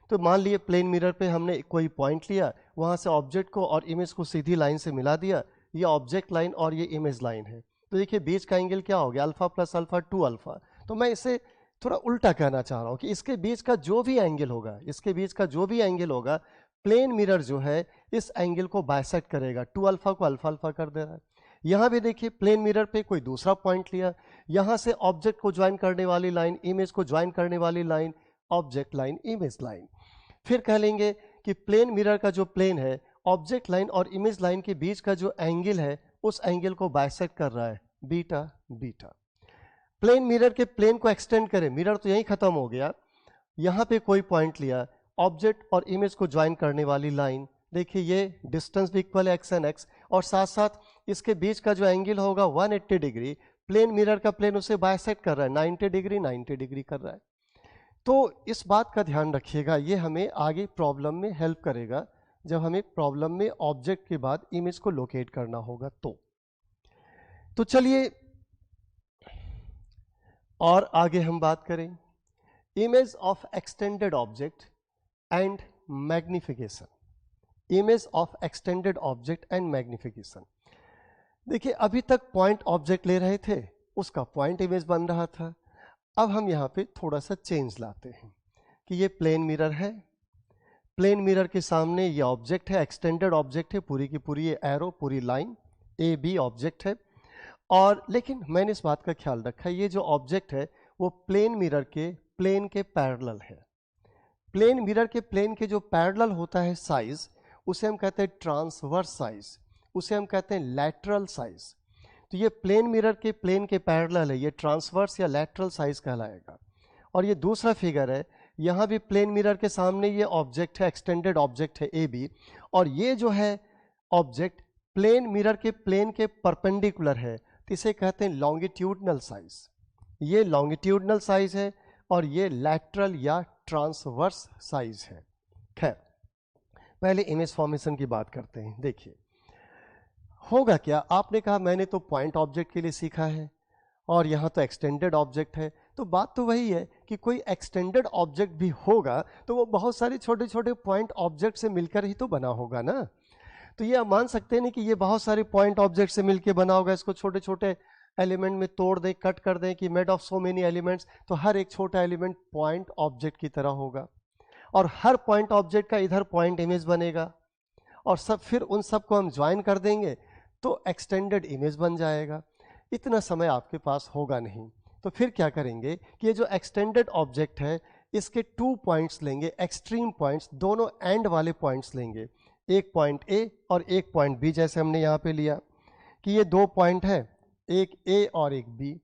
तो मान लिए प्लेन मिरर पे हमने कोई पॉइंट लिया, वहां से ऑब्जेक्ट को और इमेज को सीधी लाइन से मिला दिया, ये ऑब्जेक्ट लाइन और ये इमेज लाइन है। तो देखिए बीच का एंगल क्या हो गया, अल्फा प्लस अल्फा 2 अल्फा। तो मैं इसे थोड़ा उल्टा कहना चाह रहा हूं कि इसके बीच का जो भी एंगल होगा, इसके बीच का जो भी एंगल होगा, प्लेन मिरर जो है इस एंगल को बाइसेक्ट करेगा। 2 अल्फा को अल्फा अल्फा कर दे रहा है। यहां भी देखिए प्लेन मिरर पे कोई दूसरा पॉइंट लिया, यहां से ऑब्जेक्ट को ज्वाइन करने वाली लाइन, इमेज को ज्वाइन करने वाली line, object line, image line. फिर कह लेंगे कि प्लेन मिरर का जो प्लेन है, ऑब्जेक्ट लाइन और इमेज लाइन के बीच का जो एंगल है, उस एंगल को बाइसेक्ट कर रहा है, बीटा बीटा। प्लेन मिरर के प्लेन को एक्सटेंड करें, मिरर तो यहीं खत्म हो गया, यहां पे कोई पॉइंट लिया, ऑब्जेक्ट और इमेज को ज्वाइन करने वाली लाइन, देखिए ये डिस्टेंस भी इक्वल है x एंड x, और साथ साथ इसके बीच का जो एंगल होगा 180 डिग्री, प्लेन मिरर का प्लेन उसे बाइसेक्ट कर रहा है, 90 डिग्री 90 डिग्री कर रहा है। तो इस बात का ध्यान रखिएगा, ये हमें आगे प्रॉब्लम में हेल्प करेगा, जब हमें प्रॉब्लम में ऑब्जेक्ट के बाद इमेज को लोकेट करना होगा। तो चलिए और आगे हम बात करें image of extended object and magnification. Image of extended object and magnification. देखिए अभी तक पॉइंट ऑब्जेक्ट ले रहे थे, उसका पॉइंट इमेज बन रहा था। अब हम यहाँ पे थोड़ा सा चेंज लाते हैं कि ये प्लेन मिरर है, प्लेन मिरर के सामने ये ऑब्जेक्ट है, एक्सटेंडेड ऑब्जेक्ट है, पूरी की पूरी ये एरो, पूरी लाइन ए बी ऑब्जेक्ट है। और लेकिन मैंने इस बात का ख्याल रखा, ये जो ऑब्जेक्ट है वो प्लेन मिरर के प्लेन के पैरेलल है। प्लेन मिरर के प्लेन के जो पैरेलल होता है साइज, उसे हम कहते हैं ट्रांसवर्स साइज, उसे हम कहते हैं लैटरल साइज। तो ये प्लेन मिरर के प्लेन के पैरेलल है, ये ट्रांसवर्स या लैटरल साइज कहलाएगा। और ये दूसरा फिगर है, यहाँ भी प्लेन मिरर के सामने ये ऑब्जेक्ट है, एक्सटेंडेड ऑब्जेक्ट है ए बी, और ये जो है ऑब्जेक्ट प्लेन मिरर के प्लेन के परपेंडिकुलर है, तो इसे कहते हैं लॉन्गिट्यूडनल साइज। ये लॉन्गिट्यूडनल साइज है और ये लैटरल या ट्रांसवर्स साइज है। खैर पहले इमेज फॉर्मेशन की बात करते हैं। देखिए होगा क्या, आपने कहा मैंने तो पॉइंट ऑब्जेक्ट के लिए सीखा है और यहाँ तो एक्सटेंडेड ऑब्जेक्ट है, तो बात तो वही है कि कोई एक्सटेंडेड ऑब्जेक्ट भी होगा तो वो बहुत सारे छोटे छोटे पॉइंट ऑब्जेक्ट से मिलकर ही तो बना होगा ना। तो ये आप मान सकते हैं नहीं कि ये बहुत सारे पॉइंट ऑब्जेक्ट से मिलकर बना होगा, इसको छोटे छोटे एलिमेंट में तोड़ दें, कट कर दें कि made of so many elements, तो हर एक छोटा एलिमेंट पॉइंट ऑब्जेक्ट की तरह होगा और हर पॉइंट ऑब्जेक्ट का इधर पॉइंट इमेज बनेगा और सब फिर उन सब को हम ज्वाइन कर देंगे तो एक्सटेंडेड इमेज बन जाएगा। इतना समय आपके पास होगा नहीं, तो फिर क्या करेंगे कि ये जो एक्सटेंडेड ऑब्जेक्ट है इसके 2 पॉइंट्स लेंगे, एक्सट्रीम पॉइंट्स, दोनों एंड वाले पॉइंट्स लेंगे, एक पॉइंट ए और एक पॉइंट बी, जैसे हमने यहाँ पे लिया कि ये 2 पॉइंट है, एक ए और एक बी,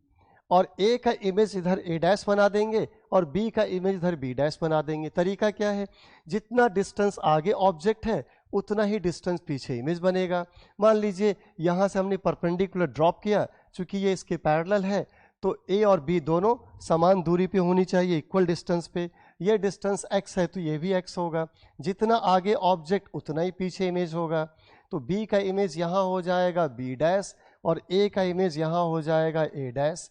और ए का इमेज इधर ए डैश बना देंगे और बी का इमेज इधर बी डैश बना देंगे। तरीका क्या है, जितना डिस्टेंस आगे ऑब्जेक्ट है उतना ही डिस्टेंस पीछे इमेज बनेगा। मान लीजिए यहाँ से हमने परपेंडिकुलर ड्रॉप किया, चूंकि ये इसके पैरेलल है तो ए और बी दोनों समान दूरी पे होनी चाहिए, इक्वल डिस्टेंस पे। ये डिस्टेंस x है तो ये भी x होगा, जितना आगे ऑब्जेक्ट उतना ही पीछे इमेज होगा। तो b का इमेज यहाँ हो जाएगा b डैश और a का इमेज यहाँ हो जाएगा a डैश।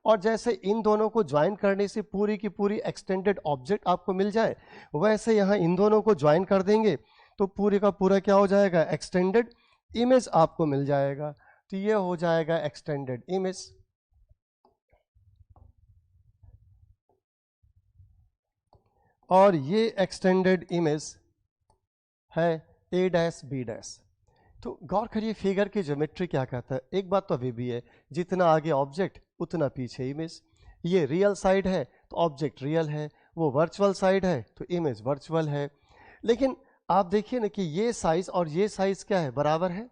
और जैसे इन दोनों को ज्वाइन करने से पूरी की पूरी एक्सटेंडेड ऑब्जेक्ट आपको मिल जाए, वैसे यहाँ इन दोनों को ज्वाइन कर देंगे तो पूरे का पूरा क्या हो जाएगा, एक्सटेंडेड इमेज आपको मिल जाएगा। तो ये हो जाएगा एक्सटेंडेड इमेज। और ये एक्सटेंडेड इमेज है ए डैश बी डैश। तो गौर करिए फिगर की ज्योमेट्री क्या कहता है। एक बात तो अभी भी है, जितना आगे ऑब्जेक्ट उतना पीछे इमेज। ये रियल साइड है तो ऑब्जेक्ट रियल है, वो वर्चुअल साइड है तो इमेज वर्चुअल है। लेकिन आप देखिए ना कि ये साइज और ये साइज क्या है, बराबर है।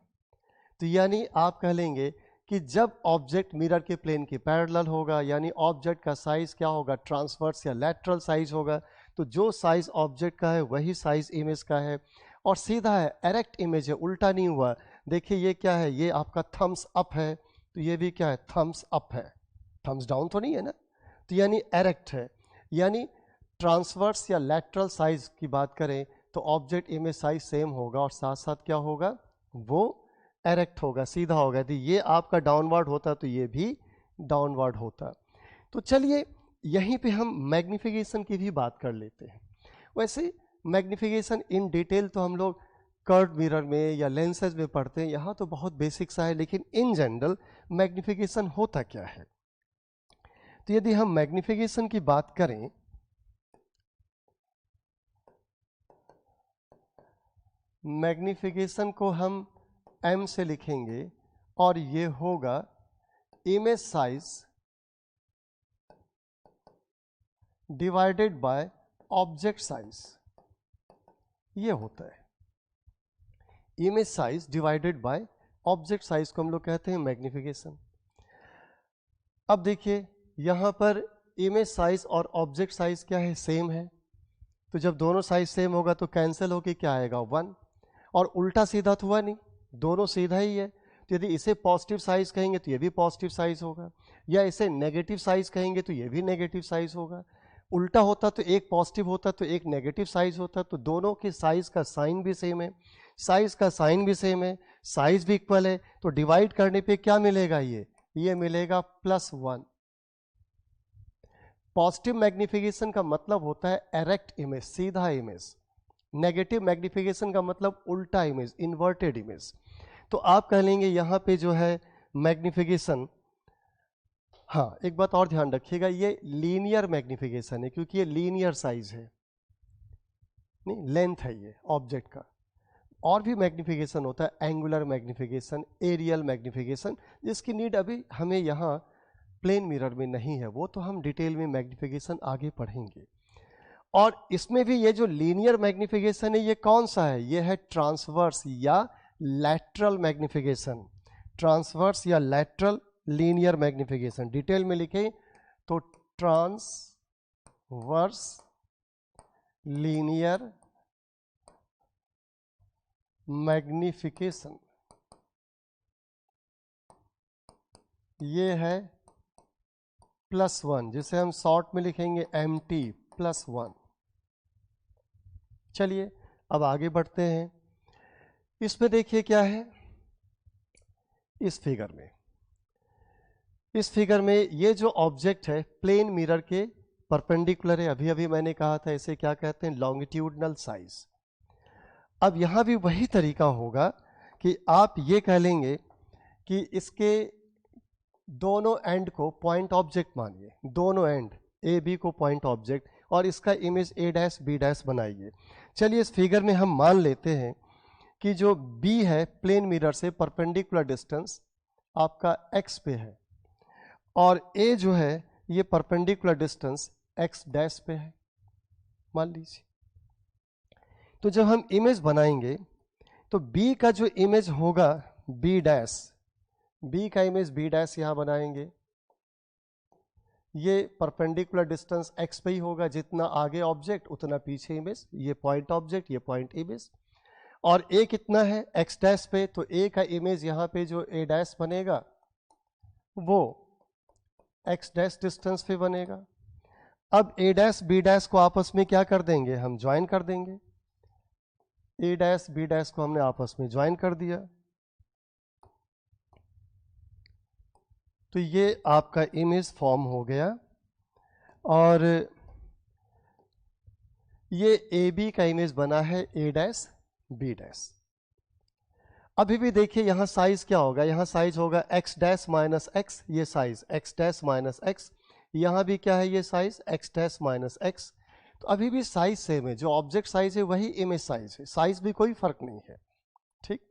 तो यानी आप कह लेंगे कि जब ऑब्जेक्ट मिरर के प्लेन के पैरेलल होगा, यानी ऑब्जेक्ट का साइज क्या होगा, ट्रांसवर्स या लैटरल साइज होगा, तो जो साइज ऑब्जेक्ट का है वही साइज इमेज का है। और सीधा है, एरेक्ट इमेज है, उल्टा नहीं हुआ। देखिए ये क्या है, ये आपका थम्स अप है, तो ये भी क्या है, थम्स अप है, थम्स डाउन तो नहीं है ना। तो यानी एरेक्ट है, यानी ट्रांसवर्स या लैटरल साइज की बात करें तो ऑब्जेक्ट इमेज साइज सेम होगा और साथ साथ क्या होगा, वो एरेक्ट होगा, सीधा होगा। यदि ये आपका डाउनवर्ड होता तो ये भी डाउनवर्ड होता। तो चलिए यहीं पे हम मैग्निफिकेशन की भी बात कर लेते हैं। वैसे मैग्निफिकेशन इन डिटेल तो हम लोग कर्व मिरर में या लेंसेज में पढ़ते हैं, यहाँ तो बहुत बेसिक सा है, लेकिन इन जनरल मैग्निफिकेशन होता क्या है। तो यदि हम मैग्निफिकेशन की बात करें, मैग्निफिकेशन को हम m से लिखेंगे और ये होगा image size divided by object size, ये होता है image size divided by object size को हम लोग कहते हैं मैग्निफिकेशन। अब देखिए यहां पर इमेज साइज और ऑब्जेक्ट साइज क्या है, सेम है। तो जब दोनों साइज सेम होगा तो कैंसिल होके क्या आएगा, 1। और उल्टा सीधा तो हुआ नहीं, दोनों सीधा ही है। तो यदि इसे पॉजिटिव साइज कहेंगे तो ये भी पॉजिटिव साइज होगा, या इसे नेगेटिव साइज कहेंगे तो ये भी नेगेटिव साइज होगा। उल्टा होता तो एक पॉजिटिव होता तो एक नेगेटिव साइज होता। तो दोनों के साइज का साइन भी सेम है, साइज का साइन भी सेम है, साइज भी इक्वल है। तो डिवाइड करने पे क्या मिलेगा, ये मिलेगा +1। पॉजिटिव मैग्निफिकेशन का मतलब होता है एरेक्ट इमेज, सीधा इमेज। नेगेटिव मैग्निफिकेशन का मतलब उल्टा इमेज, इन्वर्टेड इमेज। तो आप कह लेंगे यहाँ पे जो है मैग्निफिकेशन, हाँ एक बात और ध्यान रखिएगा, ये लीनियर मैग्निफिकेशन है क्योंकि ये लीनियर साइज है, नहीं लेंथ है ये ऑब्जेक्ट का। और भी मैग्निफिकेशन होता है, एंगुलर मैग्निफिकेशन, एरियल मैग्निफिकेशन, जिसकी नीड अभी हमें यहाँ प्लेन मिरर में नहीं है, वो तो हम डिटेल में मैग्निफिकेशन आगे पढ़ेंगे। और इसमें भी ये जो लीनियर मैग्निफिकेशन है ये कौन सा है, ये है ट्रांसवर्स या लैटरल मैग्निफिकेशन। ट्रांसवर्स या लैटरल लीनियर मैग्निफिकेशन डिटेल में लिखे तो ट्रांसवर्स लीनियर मैग्निफिकेशन, ये है +1, जिसे हम शॉर्ट में लिखेंगे MT +1। चलिए अब आगे बढ़ते हैं। इसमें देखिए क्या है, इस फिगर में ये जो ऑब्जेक्ट है प्लेन मिरर के परपेंडिकुलर है। अभी अभी मैंने कहा था इसे क्या कहते हैं, लॉन्गिट्यूडनल साइज। अब यहां भी वही तरीका होगा कि आप ये कह लेंगे कि इसके दोनों एंड को पॉइंट ऑब्जेक्ट मानिए, दोनों एंड ए बी को पॉइंट ऑब्जेक्ट, और इसका इमेज A' B' बनाइए। चलिए इस फिगर में हम मान लेते हैं कि जो B है प्लेन मिरर से परपेंडिकुलर डिस्टेंस आपका x पे है, और A जो है ये परपेंडिकुलर डिस्टेंस x' पे है, मान लीजिए। तो जब हम इमेज बनाएंगे तो B का जो इमेज होगा B' का इमेज B' यहां बनाएंगे। ये परपेंडिकुलर डिस्टेंस x पे ही होगा, जितना आगे ऑब्जेक्ट उतना पीछे इमेज, ये पॉइंट ऑब्जेक्ट ये पॉइंट इमेज। और A कितना है x' पे, तो A का इमेज यहाँ पे जो A' बनेगा वो x' डिस्टेंस पे बनेगा। अब A' B' को आपस में क्या कर देंगे, हम ज्वाइन कर देंगे। A' B' को हमने आपस में ज्वाइन कर दिया, तो ये आपका इमेज फॉर्म हो गया। और ये AB का इमेज बना है A' B'। अभी भी देखिए यहां साइज क्या होगा, यहां साइज होगा x' माइनस x, ये साइज x' माइनस x, यहां भी क्या है ये साइज x' माइनस x। तो अभी भी साइज सेम है, जो ऑब्जेक्ट साइज है वही इमेज साइज है, साइज भी कोई फर्क नहीं है, ठीक।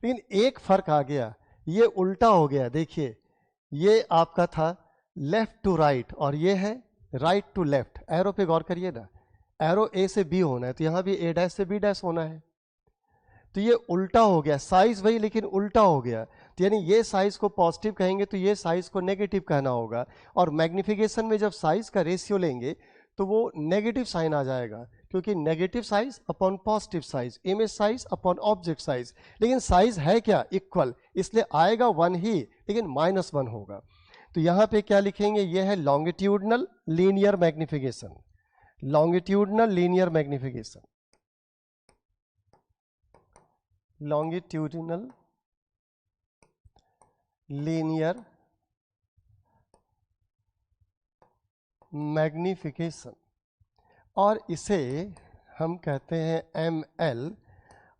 लेकिन एक फर्क आ गया, ये उल्टा हो गया। देखिए ये आपका था लेफ्ट टू राइट और ये है राइट टू लेफ्ट। एरो पे गौर करिए ना, एरो A से B होना है तो यहां भी A' से B' होना है। तो ये उल्टा हो गया, साइज वही लेकिन उल्टा हो गया। तो यानी ये साइज को पॉजिटिव कहेंगे तो ये साइज को नेगेटिव कहना होगा, और मैग्निफिकेशन में जब साइज का रेशियो लेंगे तो वो नेगेटिव साइन आ जाएगा, क्योंकि negative size upon positive size, image size upon object size. लेकिन साइज है क्या, इक्वल, इसलिए आएगा 1 ही, लेकिन -1 होगा। तो यहाँ पे क्या लिखेंगे, ये है longitudinal linear magnification, longitudinal linear magnification, longitudinal linear magnification, और इसे हम कहते हैं ML,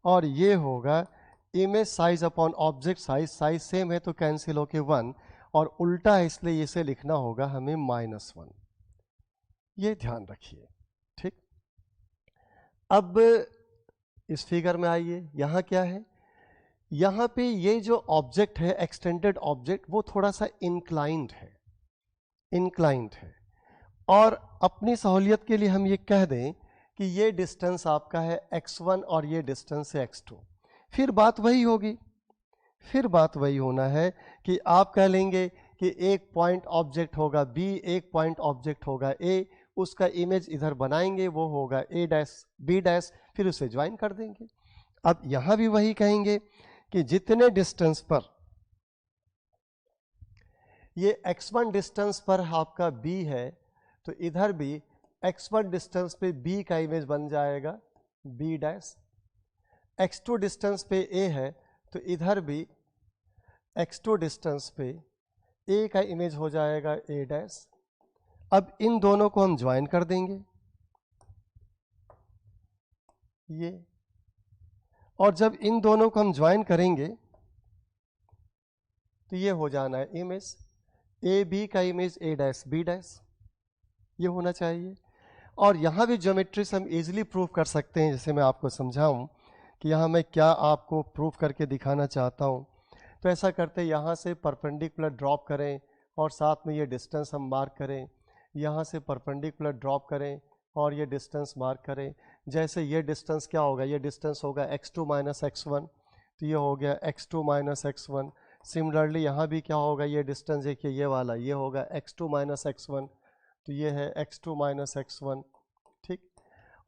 और ये होगा image size upon object size, size same है तो कैंसिल होके 1, और उल्टा है इसलिए इसे लिखना होगा हमें -1। ये ध्यान रखिए, ठीक। अब इस फिगर में आइए, यहाँ क्या है, यहाँ पे ये जो ऑब्जेक्ट है एक्सटेंडेड ऑब्जेक्ट वो थोड़ा सा इंक्लाइंड है, इंक्लाइंड है, और अपनी सहूलियत के लिए हम ये कह दें कि ये डिस्टेंस आपका है x1 और ये डिस्टेंस है x2। फिर बात वही होगी, फिर बात वही होना है कि आप कह लेंगे कि एक पॉइंट ऑब्जेक्ट होगा B, एक पॉइंट ऑब्जेक्ट होगा A, उसका इमेज इधर बनाएंगे, वो होगा A डैश B डैश, फिर उसे ज्वाइन कर देंगे। अब यहाँ भी वही कहेंगे कि जितने डिस्टेंस पर ये x1 डिस्टेंस पर आपका B है, तो इधर भी x1 डिस्टेंस पे B का इमेज बन जाएगा B डैश, x2 डिस्टेंस पे A है तो इधर भी x2 डिस्टेंस पे A का इमेज हो जाएगा A डैश। अब इन दोनों को हम ज्वाइन कर देंगे, ये, और जब इन दोनों को हम ज्वाइन करेंगे तो ये हो जाना है इमेज ए बी का image A dash B dash, ये होना चाहिए। और यहाँ भी ज्योमेट्री से हम इजीली प्रूव कर सकते हैं, जैसे मैं आपको समझाऊं कि यहाँ मैं क्या आपको प्रूव करके दिखाना चाहता हूँ। तो ऐसा करते यहाँ से परपेंडिकुलर ड्रॉप करें और साथ में ये डिस्टेंस हम मार्क करें, यहाँ से परपेंडिकुलर ड्रॉप करें और ये डिस्टेंस मार्क करें। जैसे ये डिस्टेंस क्या होगा, ये डिस्टेंस होगा x2 माइनस x1, तो ये हो गया x2 माइनस x1। सिमिलरली यहाँ भी क्या होगा, ये डिस्टेंस देखिए ये वाला, ये होगा x2 माइनस x1, तो ये है x2 माइनस x1, ठीक।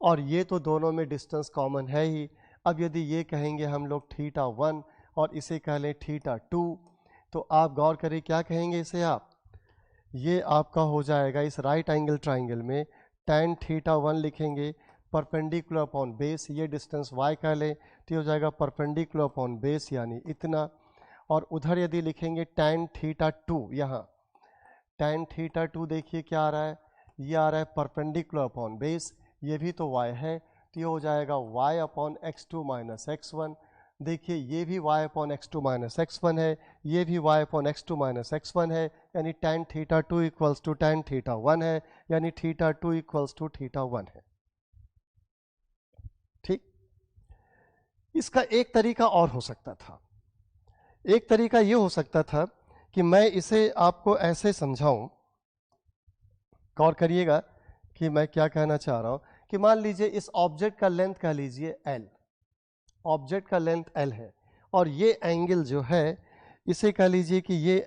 और ये तो दोनों में डिस्टेंस कॉमन है ही। अब यदि ये कहेंगे हम लोग θ1 और इसे कह लें θ2, तो आप गौर करें क्या कहेंगे इसे आप, ये आपका हो जाएगा इस राइट एंगल ट्राइंगल में tan θ1 लिखेंगे परपेंडिकुलर अपॉन बेस, ये डिस्टेंस y कह लें तो हो जाएगा परपेंडिकुलर अपॉन बेस यानी इतना। और उधर यदि लिखेंगे tan θ2, यहाँ tan θ2 देखिए क्या आ रहा है, ये आ रहा है परपेंडिकुलर अपॉन बेस, ये भी तो y है, तो ये हो जाएगा y upon x2 minus x1। देखिए ये भी y upon x2 minus x1 है, ये भी y upon x2 minus x1 है, यानी tan θ2 इक्वल्स टू tan θ1 है, यानी θ2 इक्वल्स टू θ1 है, ठीक। इसका एक तरीका और हो सकता था, एक तरीका ये हो सकता था कि मैं इसे आपको ऐसे समझाऊं, गौर करिएगा कि मैं क्या कहना चाह रहा हूं, कि मान लीजिए इस ऑब्जेक्ट का लेंथ कह लीजिए L, ऑब्जेक्ट का लेंथ L है, और ये एंगल जो है इसे कह लीजिए कि ये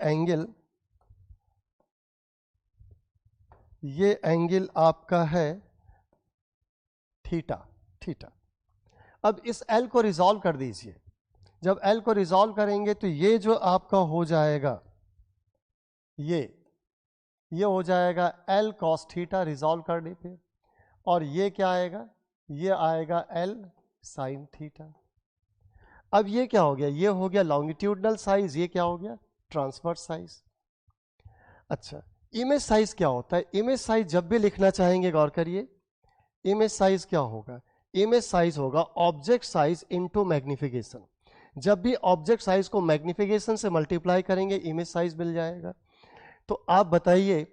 एंगल आपका है थीटा, थीटा। अब इस L को रिजॉल्व कर दीजिए, जब L को रिजॉल्व करेंगे तो ये जो आपका हो जाएगा, ये हो जाएगा L cos थीटा रिजॉल्व करने पे, और ये क्या आएगा, ये आएगा L sin थीटा। अब ये क्या हो गया, ये हो गया लॉन्गिट्यूडनल साइज, ये क्या हो गया ट्रांसवर्स साइज। अच्छा, इमेज साइज क्या होता है, इमेज साइज जब भी लिखना चाहेंगे गौर करिए, इमेज साइज क्या होगा, इमेज साइज होगा ऑब्जेक्ट साइज इनटू मैग्निफिकेशन। जब भी ऑब्जेक्ट साइज को मैग्निफिकेशन से मल्टीप्लाई करेंगे इमेज साइज मिल जाएगा। तो आप बताइए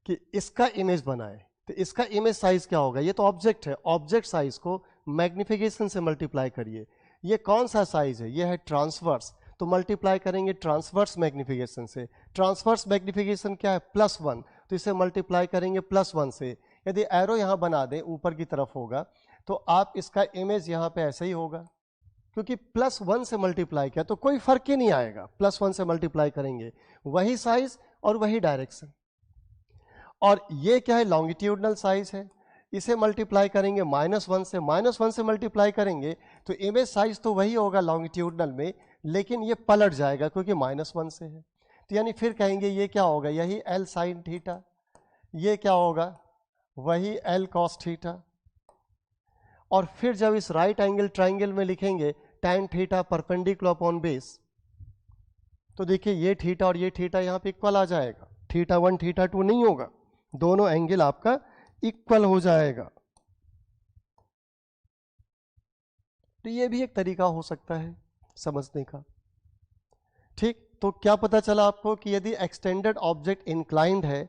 कि इसका इमेज बनाए तो इसका इमेज साइज क्या होगा, ये तो ऑब्जेक्ट है, ऑब्जेक्ट साइज को मैग्निफिकेशन से मल्टीप्लाई करिए। ये कौन सा साइज है, ये है ट्रांसवर्स, तो मल्टीप्लाई करेंगे ट्रांसवर्स मैग्निफिकेशन से। ट्रांसवर्स मैग्निफिकेशन क्या है, +1, तो इसे मल्टीप्लाई करेंगे +1 से। यदि एरो यहाँ बना दें ऊपर की तरफ होगा तो आप इसका इमेज यहाँ पे ऐसे ही होगा, क्योंकि +1 से मल्टीप्लाई किया तो कोई फर्क ही नहीं आएगा। +1 से मल्टीप्लाई करेंगे, वही साइज और वही डायरेक्शन। और ये क्या है, लॉन्गिट्यूडनल साइज है, इसे मल्टीप्लाई करेंगे -1 से, -1 से मल्टीप्लाई करेंगे तो इमेज साइज तो वही होगा लॉन्गिट्यूडनल में, लेकिन ये पलट जाएगा क्योंकि -1 से है। तो यानी फिर कहेंगे ये क्या होगा, यही L sin थीटा, ये क्या होगा, वही L cos थीटा। और फिर जब इस राइट एंगल ट्राइंगल में लिखेंगे tan theta perpendicular upon base, तो देखिए ये थीटा और ये थीटा यहाँ पे इक्वल आ जाएगा, θ1 θ2 नहीं होगा, दोनों एंगल आपका इक्वल हो जाएगा। तो ये भी एक तरीका हो सकता है समझने का। ठीक, तो क्या पता चला आपको कि यदि एक्सटेंडेड ऑब्जेक्ट इंक्लाइंड है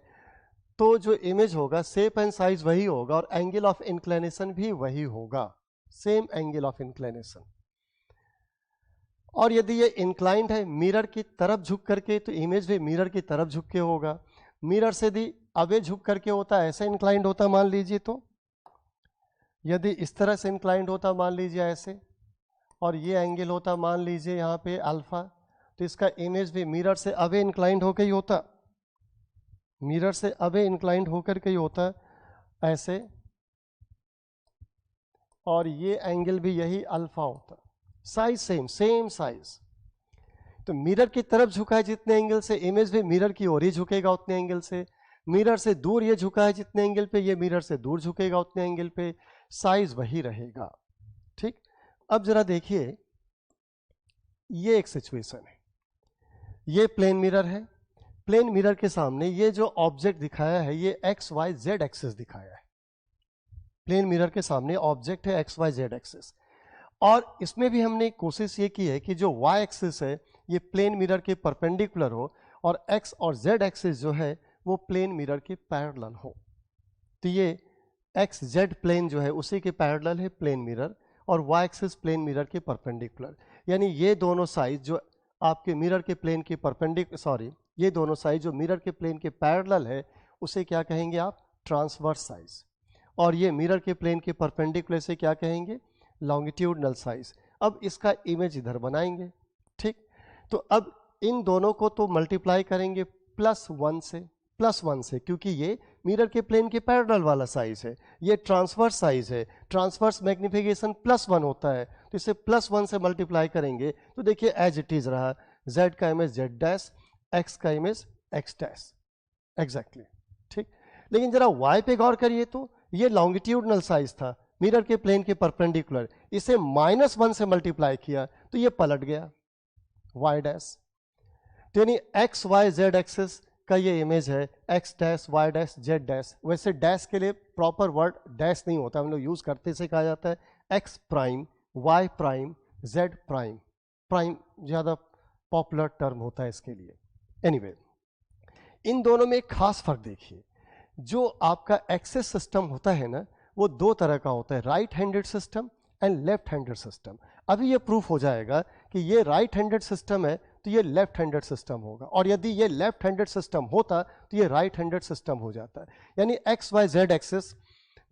तो जो इमेज होगा शेप एंड साइज वही होगा और एंगल ऑफ इंक्लिनेशन भी वही होगा, सेम एंगल ऑफ इंक्लिनेशन। और यदि ये इंक्लाइंड है मिरर की तरफ झुक करके तो इमेज भी मिरर की तरफ झुक के होगा। मिरर से यदि अवे झुक करके होता है, ऐसे इंक्लाइंड होता मान लीजिए, तो यदि इस तरह से इंक्लाइंड होता मान लीजिए ऐसे, और ये एंगल होता मान लीजिए यहाँ पे अल्फा, तो इसका इमेज भी मिरर से अवे इंक्लाइंड होकर ही होता, मिरर से अवे इंक्लाइंड होकर के ही होता ऐसे, और ये एंगल भी यही अल्फा होता, साइज सेम साइज। तो मिरर की तरफ झुका है जितने एंगल से, इमेज भी मिरर की ओर ही झुकेगा उतने एंगल से। मिरर से दूर ये झुका है जितने एंगल पे, ये मिरर से दूर झुकेगा उतने एंगल पे, साइज वही रहेगा। ठीक, अब जरा देखिए, ये एक सिचुएशन है, ये प्लेन मिरर है, प्लेन मिरर के सामने ये जो ऑब्जेक्ट दिखाया है ये एक्स वाई जेड एक्सिस दिखाया है। प्लेन मिरर के सामने ऑब्जेक्ट है एक्स वाई जेड एक्सिस, और इसमें भी हमने कोशिश ये की है कि जो वाई एक्सिस है ये प्लेन मिरर के परपेंडिकुलर हो और एक्स और जेड एक्सिस जो है वो प्लेन मिरर के पैरेलल हो। तो ये एक्स जेड प्लेन जो है उसी के पैरेलल है प्लेन मिरर, और वाई एक्सिस प्लेन मिरर के परपेंडिकुलर। यानी ये दोनों साइज जो आपके मिरर के प्लेन के ये दोनों साइज जो मिरर के प्लेन के पैरेलल है उसे क्या कहेंगे आप, ट्रांसवर्स साइज। और ये मिरर के प्लेन के परपेंडिकुलर से क्या कहेंगे, लॉन्गिट्यूडनल साइज। अब इसका इमेज इधर बनाएंगे। ठीक, तो अब इन दोनों को तो मल्टीप्लाई करेंगे +1 से, क्योंकि ये मिरर के प्लेन के पैरेलल वाला साइज है, ये ट्रांसवर्स साइज है, ट्रांसवर्स मैग्निफिकेशन +1 होता है, तो इसे +1 से मल्टीप्लाई करेंगे तो देखिए एज इट इज रहा, z का इमेज z डैश, x का इमेज x डैश, एग्जैक्टली। ठीक, लेकिन जरा y पे गौर करिए, तो ये लॉन्गिट्यूडनल साइज था मिरर के प्लेन के परपेंडिकुलर, इसे -1 से मल्टीप्लाई किया तो ये पलट गया y डैश। तो यानी एक्स वाई जेड एक्सिस का ये इमेज है x dash y dash z dash. वैसे डैश के लिए प्रॉपर वर्ड डैश नहीं होता, हम लोग यूज करते से कहा जाता है x prime, y prime, z prime, prime ज्यादा पॉपुलर टर्म होता है इसके लिए। एनीवे, इन दोनों में एक खास फर्क देखिए, जो आपका एक्सेस सिस्टम होता है ना वो दो तरह का होता है, right handed system and left handed system. अभी ये प्रूफ हो जाएगा कि ये राइट हैंडेड सिस्टम है तो ये लेफ्ट हैंडेड सिस्टम होगा, और यदि ये लेफ्ट हैंडेड सिस्टम होता तो ये राइट हैंडेड सिस्टम हो जाता है। यानी X Y Z axis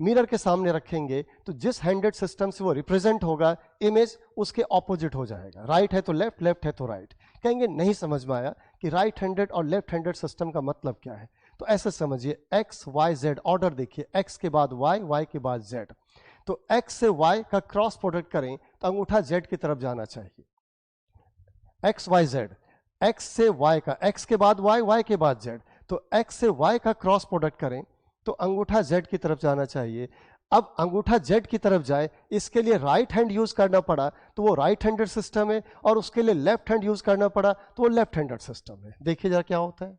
mirror के सामने रखेंगे तो जिस हैंडेड सिस्टम से वो रिप्रेजेंट होगा इमेज उसके ऑपोजिट हो जाएगा, राइट है तो लेफ्ट, लेफ्ट है तो राइट। कहेंगे नहीं समझ में आया कि राइट हैंडेड और लेफ्ट हैंडेड सिस्टम का मतलब क्या है, तो ऐसे समझिए, एक्स वाई जेड ऑर्डर देखिए, एक्स के बाद वाई, वाई के बाद जेड, तो एक्स से वाई का क्रॉस प्रोडक्ट करें तो अंगूठा जेड की तरफ जाना चाहिए, एक्स वाई जेड, एक्स से वाई का, एक्स के बाद वाई, वाई के बाद जेड, तो एक्स से वाई का क्रॉस प्रोडक्ट करें तो अंगूठा जेड की तरफ जाना चाहिए। अब अंगूठा जेड की तरफ जाए इसके लिए राइट हैंड यूज करना पड़ा तो वो राइट हैंडेड सिस्टम है, और उसके लिए लेफ्ट हैंड यूज करना पड़ा तो वो लेफ्ट हैंडेड सिस्टम है। देखिए जरा क्या होता है,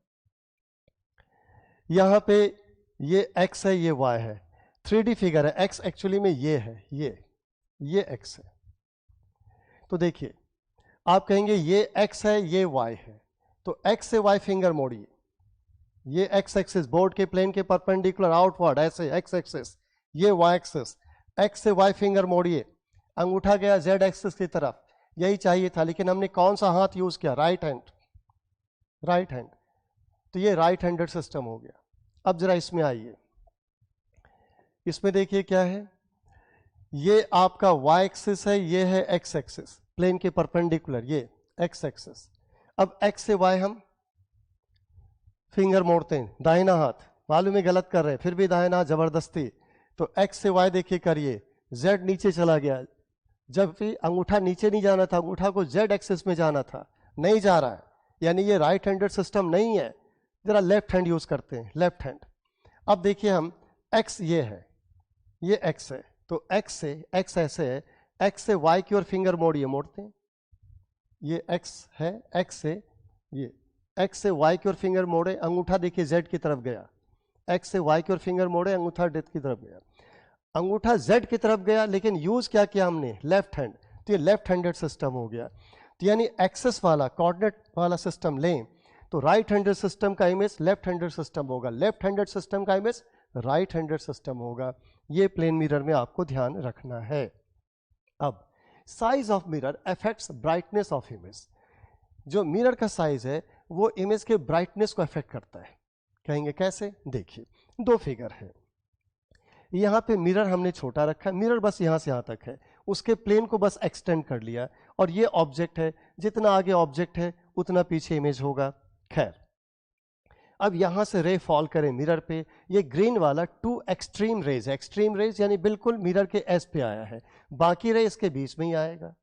यहां पे ये x है, ये y है, 3D फिगर है, x एक्चुअली में ये है, ये x है। तो देखिए आप कहेंगे ये x है, ये y है, तो x से y फिंगर मोड़िए, ये x एक्सिस बोर्ड के प्लेन के परपेंडिकुलर आउटवर्ड ऐसे x एक्सिस, ये y एक्सिस, x से y फिंगर मोड़िए, अंगूठा गया z एक्सिस की तरफ, यही चाहिए था, लेकिन हमने कौन सा हाथ यूज किया, राइट हैंड, राइट हैंड, तो ये राइट हैंडेड सिस्टम हो गया। अब जरा इसमें आइए, इसमें देखिए क्या है, ये आपका y एक्सिस है, ये है x एक्सिस, प्लेन के परपेंडिकुलर, ये x एक्सिस। अब x से y हम फिंगर मोड़ते हैं, दाहिना हाथ, मालूम है गलत कर रहे हैं, फिर भी दाहिना हाथ जबरदस्ती। तो x से y देखिए करिए, z नीचे चला गया, जब भी अंगूठा नीचे नहीं जाना था, अंगूठा को z एक्सिस में जाना था, नहीं जा रहा है, यानी ये राइट हैंडेड सिस्टम नहीं है। जरा लेफ्ट हैंड यूज करते हैं, लेफ्ट हैंड। अब देखिए हम x ये है, ये x है, तो x से x ऐसे है, x से y की ओर फिंगर मोड़िए, मोड़ते हैं, ये x है, x से ये x से y की ओर फिंगर मोड़े, अंगूठा देखिए z की तरफ गया, x से y की ओर फिंगर मोड़े, अंगूठा z की तरफ गया, अंगूठा z की तरफ गया, लेकिन यूज क्या किया हमने, लेफ्ट हैंड, तो ये लेफ्ट हैंडेड सिस्टम हो गया। तो यानी एक्सेस वाला कोऑर्डिनेट वाला सिस्टम लें तो राइट हैंडेड सिस्टम का इमेज लेफ्ट हैंडेड सिस्टम होगा, लेफ्ट हैंडेड सिस्टम का इमेज राइट हैंडेड सिस्टम होगा। ये प्लेन मिरर में आपको ध्यान रखना है। अब size of mirror affects brightness of image. जो मिरर का साइज है वो इमेज के ब्राइटनेस को अफेक्ट करता है। कहेंगे कैसे, देखिए दो फिगर है, यहाँ पे मिरर हमने छोटा रखा है, मिरर बस यहाँ से यहाँ तक है, उसके प्लेन को बस एक्सटेंड कर लिया, और ये ऑब्जेक्ट है, जितना आगे ऑब्जेक्ट है उतना पीछे इमेज होगा। खैर, अब यहाँ से रे फॉल करे मिरर पे, ये ग्रीन वाला टू एक्सट्रीम रेज है, एक्सट्रीम रेज यानी बिल्कुल मिरर के एस पे आया है, बाकी रे इसके बीच में ही आएगा।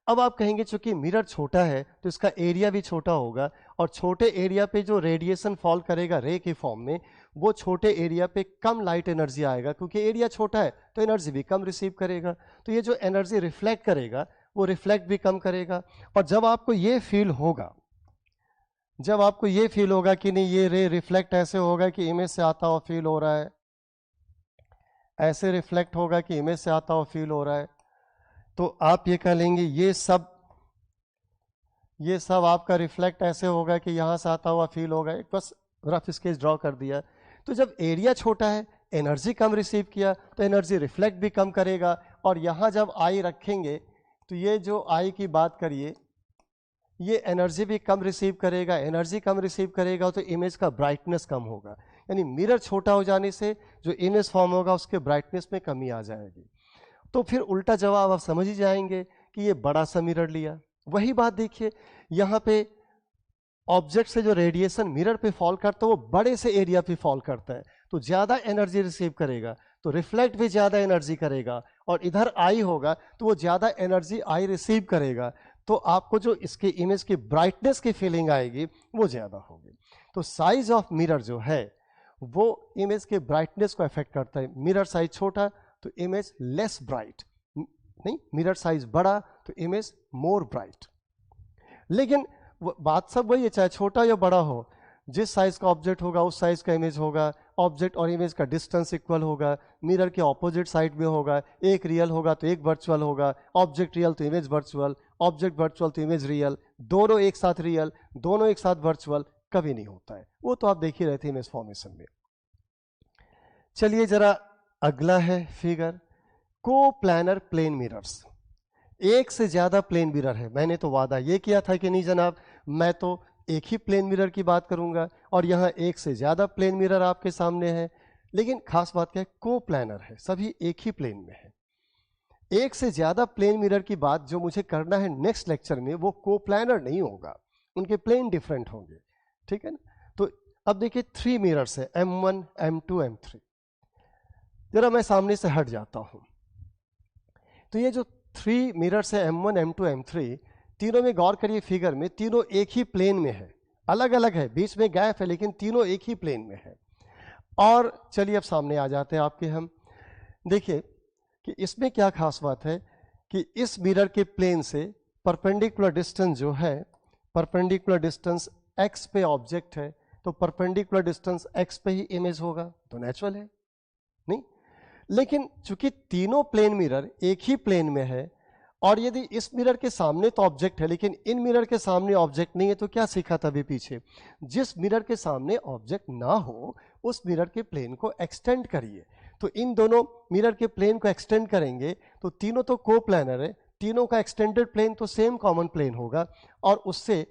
अब आप कहेंगे चूंकि मिरर छोटा है तो इसका एरिया भी छोटा होगा, और छोटे एरिया पे जो रेडिएशन फॉल करेगा रे के फॉर्म में, वो छोटे एरिया पे कम लाइट एनर्जी आएगा, क्योंकि एरिया छोटा है तो एनर्जी भी कम रिसीव करेगा, तो ये जो एनर्जी रिफ्लेक्ट करेगा वो रिफ्लेक्ट भी कम करेगा। और जब आपको ये फील होगा, जब आपको ये फील होगा कि नहीं ये रे रिफ्लेक्ट ऐसे होगा कि इमेज से आता हुआ फील हो रहा है, ऐसे रिफ्लेक्ट होगा कि इमेज से आता हुआ फील हो रहा है, तो आप ये कह लेंगे ये सब आपका रिफ्लेक्ट ऐसे होगा कि यहाँ से आता हुआ फील होगा। एक बस रफ स्केच ड्रॉ कर दिया। तो जब एरिया छोटा है, एनर्जी कम रिसीव किया, तो एनर्जी रिफ्लेक्ट भी कम करेगा, और यहाँ जब आई रखेंगे तो ये जो आई की बात करिए, ये एनर्जी भी कम रिसीव करेगा, एनर्जी कम रिसीव करेगा तो इमेज का ब्राइटनेस कम होगा। यानी मिरर छोटा हो जाने से जो इमेज फॉर्म होगा उसके ब्राइटनेस में कमी आ जाएगी। तो फिर उल्टा जवाब आप समझ ही जाएंगे कि ये बड़ा सा मिरर लिया। वही बात देखिए, यहाँ पे ऑब्जेक्ट से जो रेडिएशन मिरर पे फॉल करता है वो बड़े से एरिया पे फॉल करता है, तो ज़्यादा एनर्जी रिसीव करेगा, तो रिफ्लेक्ट भी ज़्यादा एनर्जी करेगा, और इधर आई होगा तो वो ज़्यादा एनर्जी आई रिसीव करेगा, तो आपको जो इसके इमेज की ब्राइटनेस की फीलिंग आएगी वो ज़्यादा होगी। तो साइज ऑफ मिरर जो है वो इमेज के ब्राइटनेस को अफेक्ट करता है। मिरर साइज छोटा तो इमेज लेस ब्राइट, नहीं मिरर साइज बड़ा तो इमेज मोर ब्राइट। लेकिन बात सब वही है, चाहे छोटा या बड़ा हो, जिस साइज का ऑब्जेक्ट होगा उस साइज का इमेज होगा, ऑब्जेक्ट और इमेज का डिस्टेंस इक्वल होगा, मिरर के ऑपोजिट साइड में होगा, एक रियल होगा तो एक वर्चुअल होगा, ऑब्जेक्ट रियल तो इमेज वर्चुअल, ऑब्जेक्ट वर्चुअल तो इमेज रियल, दोनों एक साथ रियल, दोनों एक साथ वर्चुअल कभी नहीं होता है। वो तो आप देख ही रहे थे इमेज फॉर्मेशन में। चलिए जरा अगला है फिगर, को प्लानर प्लेन मिरर्स। एक से ज्यादा प्लेन मिरर है, मैंने तो वादा ये किया था कि नहीं जनाब मैं तो एक ही प्लेन मिरर की बात करूंगा, और यहाँ एक से ज्यादा प्लेन मिरर आपके सामने है। लेकिन खास बात क्या है, को प्लानर है, सभी एक ही प्लेन में है। एक से ज्यादा प्लेन मिरर की बात जो मुझे करना है नेक्स्ट लेक्चर में, वो को प्लानर नहीं होगा, उनके प्लेन डिफरेंट होंगे, ठीक है ना। तो अब देखिए 3 मिरर्स है, M1 M2 M3। जरा मैं सामने से हट जाता हूं, तो ये जो 3 मिरर्स है M1 M2 M3, तीनों में गौर करिए फिगर में, तीनों एक ही प्लेन में है, अलग अलग है, बीच में गैप है, लेकिन तीनों एक ही प्लेन में है। और चलिए अब सामने आ जाते हैं आपके हम, देखिए कि इसमें क्या खास बात है कि इस मिरर के प्लेन से परपेंडिकुलर डिस्टेंस जो है, परपेंडिकुलर डिस्टेंस x पे ऑब्जेक्ट है, तो परपेंडिकुलर डिस्टेंस x पे ही इमेज होगा, तो नेचुरल है नहीं। लेकिन चूंकि तीनों प्लेन मिरर एक ही प्लेन में है, और यदि इस मिरर के सामने तो ऑब्जेक्ट है लेकिन इन मिरर के सामने ऑब्जेक्ट नहीं है, तो क्या सीखा था अभी पीछे, जिस मिरर के सामने ऑब्जेक्ट ना हो उस मिरर के प्लेन को एक्सटेंड करिए। तो इन दोनों मिरर के प्लेन को एक्सटेंड करेंगे तो तीनों तो को प्लानर है, तीनों का एक्सटेंडेड प्लेन तो सेम कॉमन प्लेन होगा, और उससे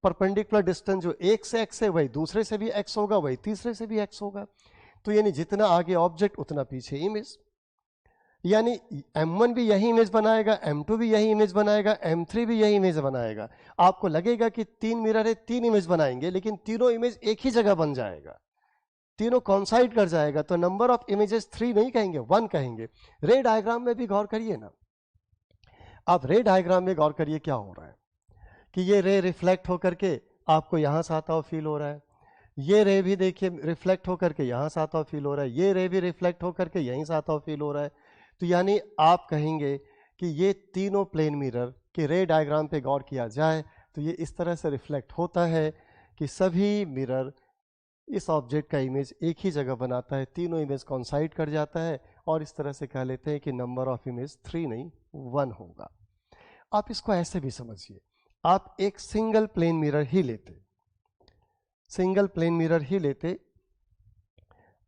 परपेंडिकुलर डिस्टेंस जो एक से x है वही दूसरे से भी x होगा, वही तीसरे से भी x होगा। तो यानी जितना आगे ऑब्जेक्ट उतना पीछे इमेज। यानी M1 भी यही इमेज बनाएगा, M2 भी यही इमेज बनाएगा, M3 भी यही इमेज बनाएगा। आपको लगेगा कि 3 मिरर है, 3 इमेज बनाएंगे, लेकिन तीनों इमेज एक ही जगह बन जाएगा, तीनों कॉन्साइड कर जाएगा। तो नंबर ऑफ इमेजेस 3 नहीं कहेंगे, 1 कहेंगे। रे डायग्राम में भी गौर करिए ना, आप रे डायग्राम में गौर करिए क्या हो रहा है कि ये रे रिफ्लेक्ट होकर के आपको यहां से आता हुआ फील हो रहा है, ये रे भी देखिए रिफ्लेक्ट होकर के यहां से आता हुआ फील हो रहा है, ये रे भी रिफ्लेक्ट होकर के यहीं से आता हुआ फील हो रहा है। तो यानी आप कहेंगे कि ये तीनों प्लेन मिरर के रे डायग्राम पे गौर किया जाए तो ये इस तरह से रिफ्लेक्ट होता है कि सभी मिरर इस ऑब्जेक्ट का इमेज एक ही जगह बनाता है, तीनों इमेज कॉन्साइड कर जाता है, और इस तरह से कह लेते हैं कि नंबर ऑफ इमेज 3 नहीं 1 होगा। आप इसको ऐसे भी समझिए, आप एक सिंगल प्लेन मिरर ही लेते, सिंगल प्लेन मिरर ही लेते,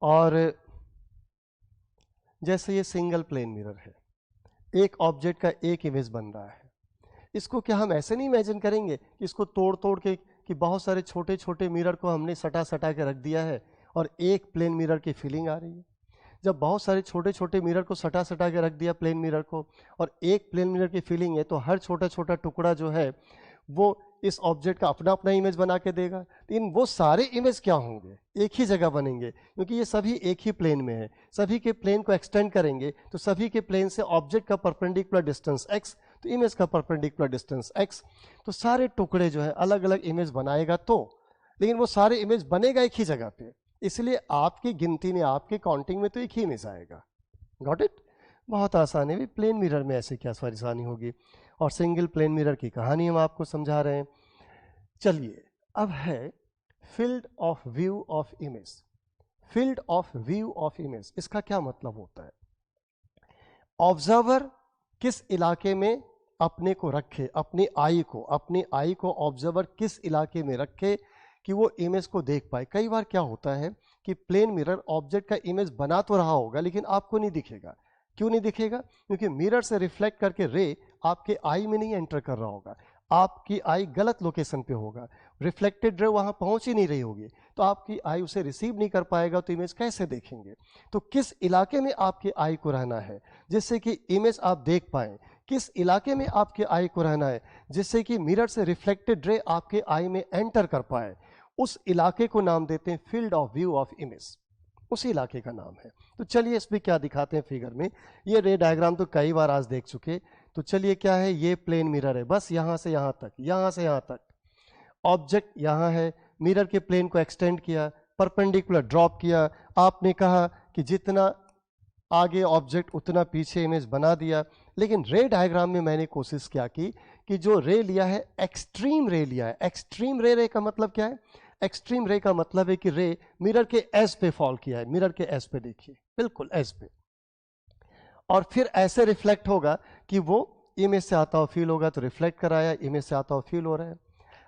और जैसे ये सिंगल प्लेन मिरर है, एक ऑब्जेक्ट का एक इमेज बन रहा है, इसको क्या हम ऐसे नहीं इमेजिन करेंगे कि इसको तोड़ तोड़ के कि बहुत सारे छोटे छोटे मिरर को हमने सटा सटा के रख दिया है और एक प्लेन मिरर की फीलिंग आ रही है। जब बहुत सारे छोटे छोटे मिरर को सटा सटा के रख दिया प्लेन मिरर को और एक प्लेन मिरर की फीलिंग है, तो हर छोटा छोटा टुकड़ा जो है वो इस ऑब्जेक्ट का अपना अपना इमेज बना के देगा। लेकिन वो सारे इमेज क्या होंगे, एक ही जगह बनेंगे, क्योंकि ये सभी एक ही प्लेन में है। सभी के प्लेन को एक्सटेंड करेंगे तो सभी के प्लेन से ऑब्जेक्ट का परपेंडिकुलर डिस्टेंस x, तो इमेज का परपेंडिकुलर डिस्टेंस x, तो सारे टुकड़े जो है अलग अलग इमेज बनाएगा, तो लेकिन वो सारे इमेज बनेगा एक ही जगह पे, इसलिए आपकी गिनती में, आपकी काउंटिंग में तो एक ही इमेज आएगा। Got it? बहुत आसान है। प्लेन मिरर में ऐसे क्या परेशानी होगी, और सिंगल प्लेन मिरर की कहानी हम आपको समझा रहे हैं। चलिए, अब है field of view of image. Field of view of image, इसका क्या मतलब होता है? ऑब्जर्वर किस इलाके में अपने को रखे, अपनी आई को ऑब्जर्वर किस इलाके में रखे कि वो इमेज को देख पाए। कई बार क्या होता है कि प्लेन मिरर ऑब्जेक्ट का इमेज बना तो रहा होगा लेकिन आपको नहीं दिखेगा। क्यों नहीं दिखेगा? क्योंकि मिरर से रिफ्लेक्ट करके रे आपके आई में नहीं एंटर कर रहा होगा, आपकी आई गलत लोकेशन पे होगा, रिफ्लेक्टेड रे वहां पहुंच ही नहीं रही होगी, तो आपकी आई उसे रिसीव नहीं कर पाएगा, तो इमेज कैसे देखेंगे? तो किस इलाके में आपकी आई को रहना है जिससे कि इमेज आप देख पाए, किस इलाके में आपके आई को रहना है जिससे कि मिरर से रिफ्लेक्टेड रे आपके आई में एंटर कर पाए, उस इलाके को नाम देते हैं field of view of image. उसी इलाके का नाम है। तो चलिए इसमें क्या दिखाते हैं फिगर में। ये रे डायग्राम तो कई बार आज देख चुके, तो चलिए क्या है, ये प्लेन मिरर है, बस यहां से यहां तक, यहां से यहां तक ऑब्जेक्ट यहां है, मिरर के प्लेन को एक्सटेंड किया, परपेंडिकुलर ड्रॉप किया, आपने कहा कि जितना आगे ऑब्जेक्ट उतना पीछे इमेज बना दिया। लेकिन रे डायग्राम में मैंने कोशिश क्या की कि जो रे लिया है, एक्सट्रीम रे लिया है। एक्सट्रीम रे का मतलब क्या है? एक्सट्रीम रे का मतलब है कि रे मिरर के एज पे फॉल किया है, मिरर के एज पे देखिए, बिल्कुल एज पे, और फिर ऐसे रिफ्लेक्ट होगा कि वो इमेज से आता हुआ फील होगा, तो रिफ्लेक्ट कराया, इमेज से आता हुआ फील हो रहा है।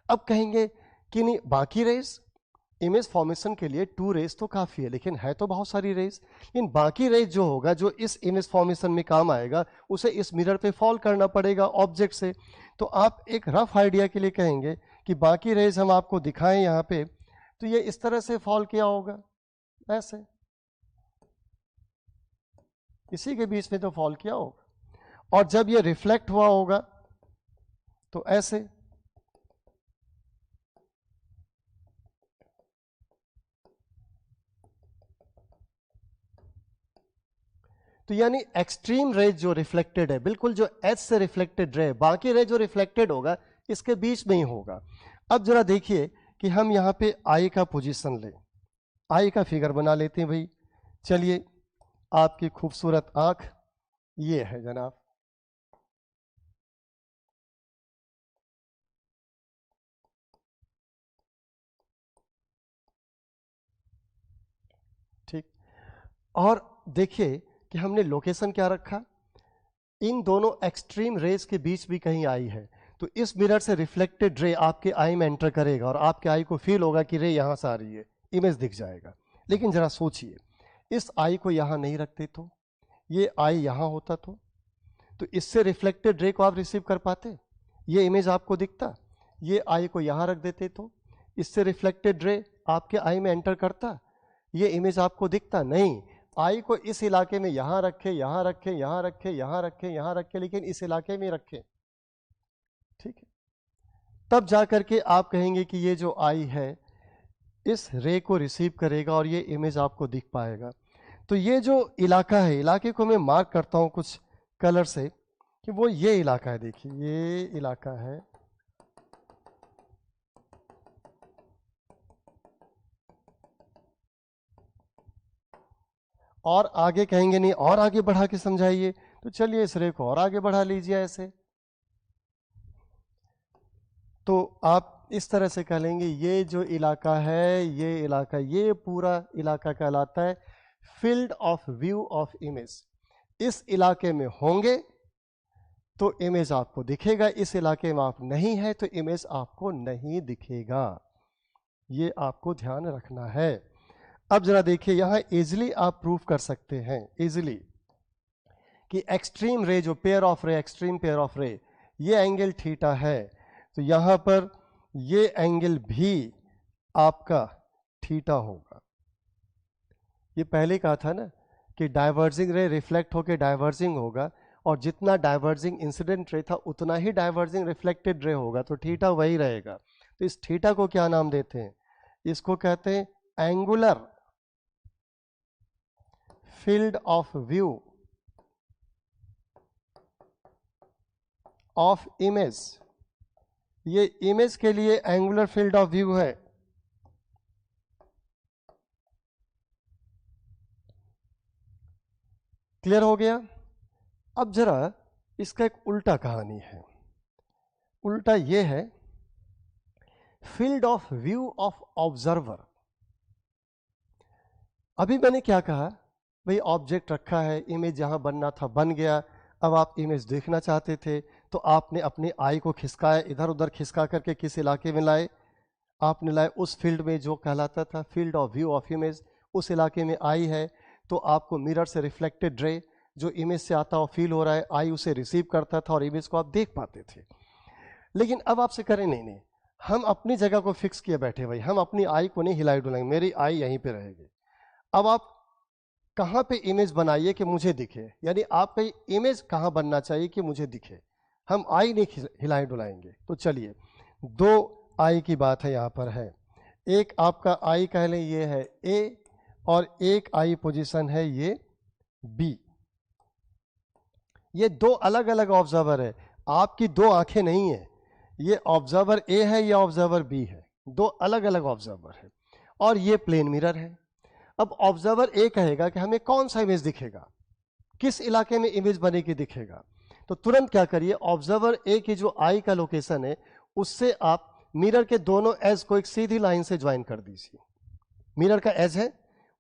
अब कहेंगे कि नहीं, बाकी रेज इमेज फॉर्मेशन के लिए 2 रेज तो काफी है, लेकिन है तो बहुत सारी रेज, लेकिन बाकी रेज जो होगा, जो इस इमेज फॉर्मेशन में काम आएगा, उसे इस मिरर पे फॉल करना पड़ेगा ऑब्जेक्ट से। तो आप एक रफ आइडिया के लिए कहेंगे कि बाकी रेज हम आपको दिखाएं यहाँ पे, तो ये इस तरह से फॉल किया होगा, ऐसे इसी के बीच में तो फॉल किया होगा, और जब ये रिफ्लेक्ट हुआ होगा तो ऐसे, तो यानी एक्सट्रीम रे जो रिफ्लेक्टेड है, बिल्कुल जो एज से रिफ्लेक्टेड रे, बाकी रे जो रिफ्लेक्टेड होगा इसके बीच में ही होगा। अब जरा देखिए कि हम यहाँ पे आई का पोजीशन लें, आई का फिगर बना लेते हैं भाई। चलिए, आपकी खूबसूरत आंख ये है जनाब, ठीक, और देखिए कि हमने लोकेशन क्या रखा, इन दोनों एक्सट्रीम रेज के बीच भी कहीं आई है, तो इस मिरर से रिफ्लेक्टेड रे आपके आई में एंटर करेगा और आपके आई को फील होगा कि रे यहां से आ रही है, इमेज दिख जाएगा। लेकिन जरा सोचिए, इस आई को यहां नहीं रखते तो, ये आई यहां होता तो इससे रिफ्लेक्टेड रे को आप रिसीव कर पाते, ये इमेज आपको दिखता। ये आई को यहां रख देते तो इससे रिफ्लेक्टेड रे आपके आई में एंटर करता, ये इमेज आपको दिखता नहीं। आई को इस इलाके में यहां रखे, यहां रखे, यहां रखे, यहां रखे, यहां रखे, लेकिन इस इलाके में रखे, ठीक है। तब जाकर के आप कहेंगे कि ये जो आई है इस रे को रिसीव करेगा और ये इमेज आपको दिख पाएगा। तो ये जो इलाका है, इलाके को मैं मार्क करता हूं कुछ कलर से कि वो ये इलाका है। देखिए ये इलाका है, और आगे कहेंगे नहीं और आगे बढ़ा के समझाइए, तो चलिए इस रे को और आगे बढ़ा लीजिए ऐसे। तो आप इस तरह से कह लेंगे ये जो इलाका है, ये इलाका, ये पूरा इलाका कहलाता है field of view of image. इस इलाके में होंगे तो इमेज आपको दिखेगा, इस इलाके में आप नहीं है तो इमेज आपको नहीं दिखेगा। ये आपको ध्यान रखना है। अब जरा देखिए, यहां इजिली आप प्रूफ कर सकते हैं इजिली कि एक्सट्रीम रे, जो पेयर ऑफ रे, एक्सट्रीम पेयर ऑफ रे, ये एंगल थीटा है, तो यहां पर ये एंगल भी आपका थीटा होगा। ये पहले कहा था ना कि डाइवर्जिंग रे रिफ्लेक्ट होकर डाइवर्जिंग होगा, और जितना डाइवर्जिंग इंसिडेंट रे था उतना ही डाइवर्जिंग रिफ्लेक्टेड रे होगा, तो थीटा वही रहेगा। तो इस थीटा को क्या नाम देते हैं? इसको कहते हैं angular field of view of image. ये इमेज के लिए एंगुलर फील्ड ऑफ व्यू है। क्लियर हो गया? अब जरा इसका एक उल्टा कहानी है। उल्टा ये है field of view of observer. अभी मैंने क्या कहा, भाई ऑब्जेक्ट रखा है, इमेज जहां बनना था बन गया, अब आप इमेज देखना चाहते थे तो आपने अपनी आई को खिसकाया, इधर उधर खिसका करके किस इलाके में लाए? आपने लाए उस फील्ड में जो कहलाता था field of view of image. उस इलाके में आई है तो आपको मिरर से रिफ्लेक्टेड रे जो इमेज से आता हो फील हो रहा है, आई उसे रिसीव करता था और इमेज को आप देख पाते थे। लेकिन अब आपसे करें नहीं नहीं, हम अपनी जगह को फिक्स किए बैठे भाई, हम अपनी आई को नहीं हिलाई डुलाएंगे, मेरी आई यहीं पे रहेगी। अब आप कहाँ पे इमेज बनाइए कि मुझे दिखे, यानी आपका इमेज कहाँ बनना चाहिए कि मुझे दिखे, हम आई नहीं हिलाए डुलाएंगे। तो चलिए, दो आई की बात है यहाँ पर है। एक आपका आई कह लें ये है ए, और एक आई पोजीशन है ये बी। ये दो अलग अलग ऑब्जर्वर है, आपकी दो आंखें नहीं है। ये ऑब्जर्वर ए है, ये ऑब्जर्वर बी है, दो अलग अलग ऑब्जर्वर है, और ये प्लेन मिरर है। अब ऑब्जर्वर ए कहेगा कि हमें कौन सा इमेज दिखेगा, किस इलाके में इमेज बनेगी दिखेगा। तो तुरंत क्या करिए, ऑब्जर्वर ए की जो आई का लोकेशन है उससे आप मिरर के दोनों एज को एक सीधी लाइन से ज्वाइन कर दीजिए। मिरर का एज है,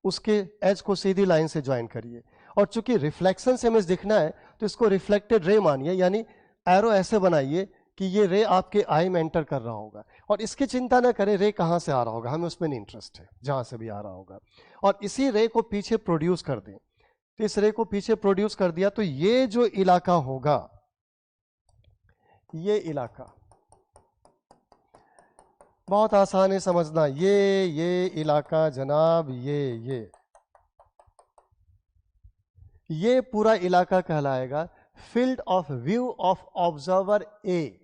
उसके एज को सीधी लाइन से ज्वाइन करिए, और चूंकि रिफ्लेक्शन से इमेज दिखना है तो इसको रिफ्लेक्टेड रे मानिए, यानी एरो ऐसे बनाइए कि ये रे आपके आई में एंटर कर रहा होगा, और इसकी चिंता ना करें रे कहां से आ रहा होगा, हमें उसमें नहीं इंटरेस्ट है, जहां से भी आ रहा होगा, और इसी रे को पीछे प्रोड्यूस कर दें। तो इस रे को पीछे प्रोड्यूस कर दिया तो ये जो इलाका होगा, ये इलाका बहुत आसान है समझना, ये इलाका जनाब, ये पूरा इलाका कहलाएगा field of view of observer A.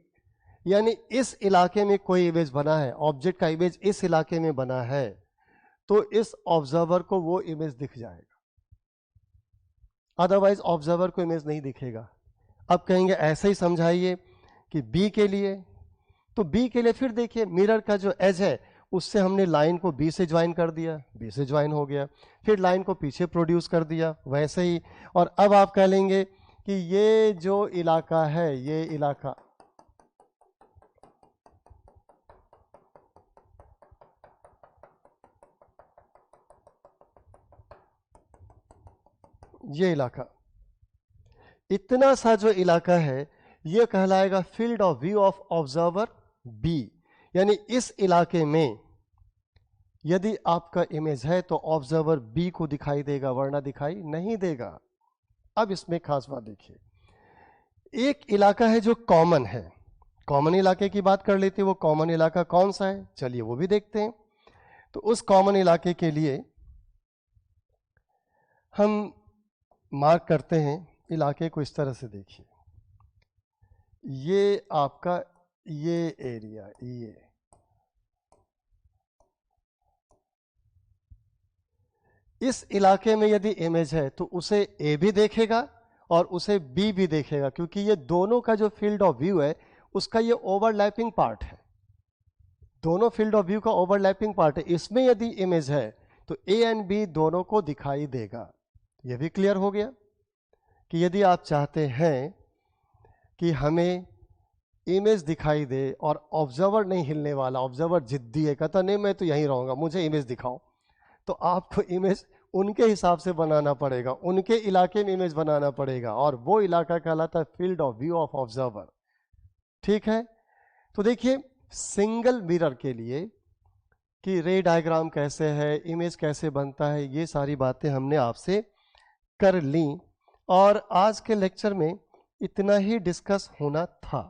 यानी इस इलाके में कोई इमेज बना है, ऑब्जेक्ट का इमेज इस इलाके में बना है, तो इस ऑब्जर्वर को वो इमेज दिख जाएगा, अदरवाइज ऑब्जर्वर को इमेज नहीं दिखेगा। अब कहेंगे ऐसे ही समझाइए कि बी के लिए, तो बी के लिए फिर देखिए मिरर का जो एज है उससे हमने लाइन को बी से ज्वाइन कर दिया, बी से ज्वाइन हो गया, फिर लाइन को पीछे प्रोड्यूस कर दिया वैसे ही। और अब आप कह लेंगे कि ये जो इलाका है, ये इलाका, ये इलाका, इतना सा जो इलाका है ये कहलाएगा field of view of observer B. यानी इस इलाके में यदि आपका इमेज है तो ऑब्जर्वर बी को दिखाई देगा, वरना दिखाई नहीं देगा। अब इसमें खास बात देखिए, एक इलाका है जो कॉमन है, कॉमन इलाके की बात कर लेते हैं, वो कॉमन इलाका कौन सा है चलिए वो भी देखते हैं। तो उस कॉमन इलाके के लिए हम मार्क करते हैं इलाके को इस तरह से। देखिए ये आपका ये एरिया, ये इस इलाके में यदि इमेज है तो उसे ए भी देखेगा और उसे बी भी देखेगा, क्योंकि ये दोनों का जो फील्ड ऑफ व्यू है उसका ये ओवरलैपिंग पार्ट है। दोनों फील्ड ऑफ व्यू का ओवरलैपिंग पार्ट है। इसमें यदि इमेज है तो ए एंड बी दोनों को दिखाई देगा। यह भी क्लियर हो गया कि यदि आप चाहते हैं कि हमें इमेज दिखाई दे और ऑब्जर्वर नहीं हिलने वाला, ऑब्जर्वर जिद्दी है, कहता नहीं मैं तो यहीं रहूंगा, मुझे इमेज दिखाओ, तो आपको इमेज उनके हिसाब से बनाना पड़ेगा, उनके इलाके में इमेज बनाना पड़ेगा, और वो इलाका कहलाता है field of view of observer. ठीक है, तो देखिए सिंगल मिरर के लिए कि रे डायग्राम कैसे है, इमेज कैसे बनता है, ये सारी बातें हमने आपसे कर ली। और आज के लेक्चर में इतना ही डिस्कस होना था।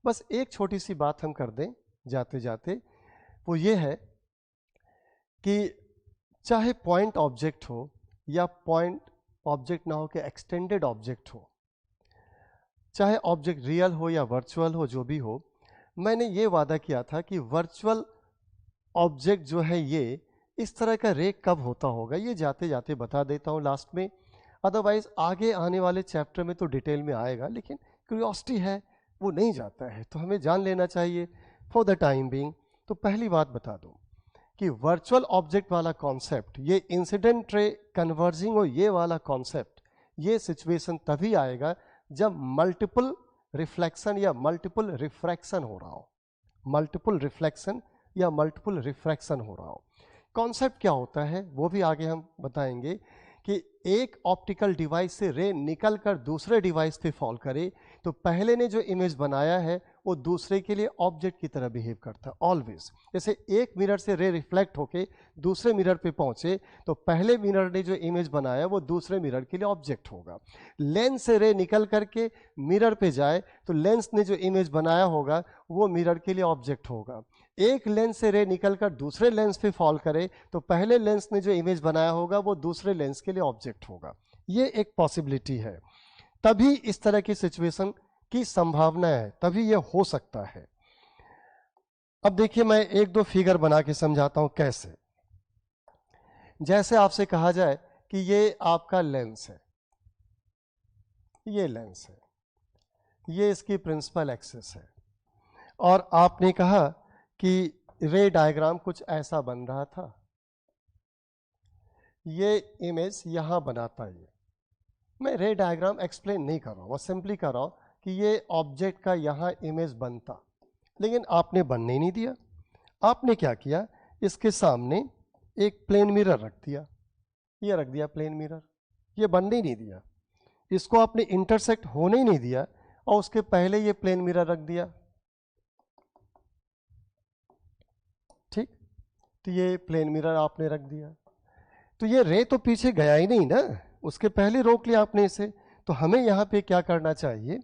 बस एक छोटी सी बात हम कर दें जाते जाते, वो ये है कि चाहे पॉइंट ऑब्जेक्ट हो या पॉइंट ऑब्जेक्ट ना हो के एक्सटेंडेड ऑब्जेक्ट हो, चाहे ऑब्जेक्ट रियल हो या वर्चुअल हो, जो भी हो, मैंने ये वादा किया था कि वर्चुअल ऑब्जेक्ट जो है ये इस तरह का रे कब होता होगा ये जाते जाते बता देता हूँ लास्ट में। अदरवाइज आगे आने वाले चैप्टर में तो डिटेल में आएगा, लेकिन क्यूरियोसिटी है वो नहीं जाता है, तो हमें जान लेना चाहिए फॉर द टाइम बीइंग। तो पहली बात बता दूं कि वर्चुअल ऑब्जेक्ट वाला कॉन्सेप्ट, ये इंसिडेंट रे कन्वर्जिंग हो, ये वाला कॉन्सेप्ट, ये सिचुएशन तभी आएगा जब मल्टीपल रिफ्लेक्शन या मल्टीपल रिफ्रैक्शन हो रहा हो। मल्टीपल रिफ्लेक्शन या मल्टीपल रिफ्रैक्शन हो रहा हो। कॉन्सेप्ट क्या होता है वो भी आगे हम बताएंगे कि एक ऑप्टिकल डिवाइस से रे निकल कर दूसरे डिवाइस पे फॉल करे तो पहले ने जो इमेज बनाया है वो दूसरे के लिए ऑब्जेक्ट की तरह बिहेव करता है ऑलवेज। जैसे एक मिरर से रे रिफ्लेक्ट होके दूसरे मिरर पे पहुंचे तो पहले मिरर ने जो इमेज बनाया वो दूसरे मिरर के लिए ऑब्जेक्ट होगा। लेंस से रे निकल करके मिरर पे जाए तो लेंस ने जो इमेज बनाया होगा वो मिरर के लिए ऑब्जेक्ट होगा। एक लेंस से रे निकलकर दूसरे लेंस पे फॉल करे तो पहले लेंस ने जो इमेज बनाया होगा वो दूसरे लेंस के लिए ऑब्जेक्ट होगा। ये एक पॉसिबिलिटी है, तभी इस तरह की सिचुएशन की संभावना है, तभी ये हो सकता है। अब देखिए मैं एक दो फिगर बना के समझाता हूं कैसे। जैसे आपसे कहा जाए कि ये आपका लेंस है, ये लेंस है, ये इसकी प्रिंसिपल एक्सिस है, और आपने कहा कि रे डायग्राम कुछ ऐसा बन रहा था, ये इमेज यहां बनाता है। मैं रे डायग्राम एक्सप्लेन नहीं कर रहा हूं, बस सिंपली कर रहा हूं कि ये ऑब्जेक्ट का यहां इमेज बनता, लेकिन आपने बनने नहीं दिया। आपने क्या किया, इसके सामने एक प्लेन मिरर रख दिया, ये रख दिया प्लेन मिरर, ये बनने ही नहीं दिया, इसको आपने इंटरसेक्ट होने ही नहीं दिया, और उसके पहले ये प्लेन मिरर रख दिया। ठीक, तो ये प्लेन मिरर आपने रख दिया, तो ये रे तो पीछे गया ही नहीं ना, उसके पहले रोक लिया आपने इसे। तो हमें यहां पे क्या करना चाहिए,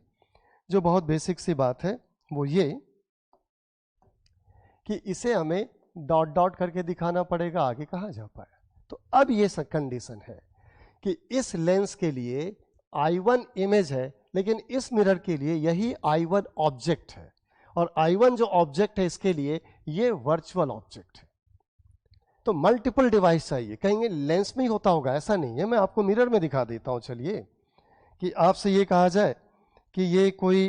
जो बहुत बेसिक सी बात है वो ये कि इसे हमें डॉट डॉट करके दिखाना पड़ेगा, आगे कहां जा पाया। तो अब ये कंडीशन है कि इस लेंस के लिए I1 इमेज है, लेकिन इस मिरर के लिए यही I1 ऑब्जेक्ट है, और I1 जो ऑब्जेक्ट है इसके लिए ये वर्चुअल ऑब्जेक्ट है। तो मल्टीपल डिवाइस चाहिए। कहेंगे लेंस में ही होता होगा, ऐसा नहीं है, मैं आपको मिरर में दिखा देता हूं। चलिए कि आपसे ये कहा जाए कि ये कोई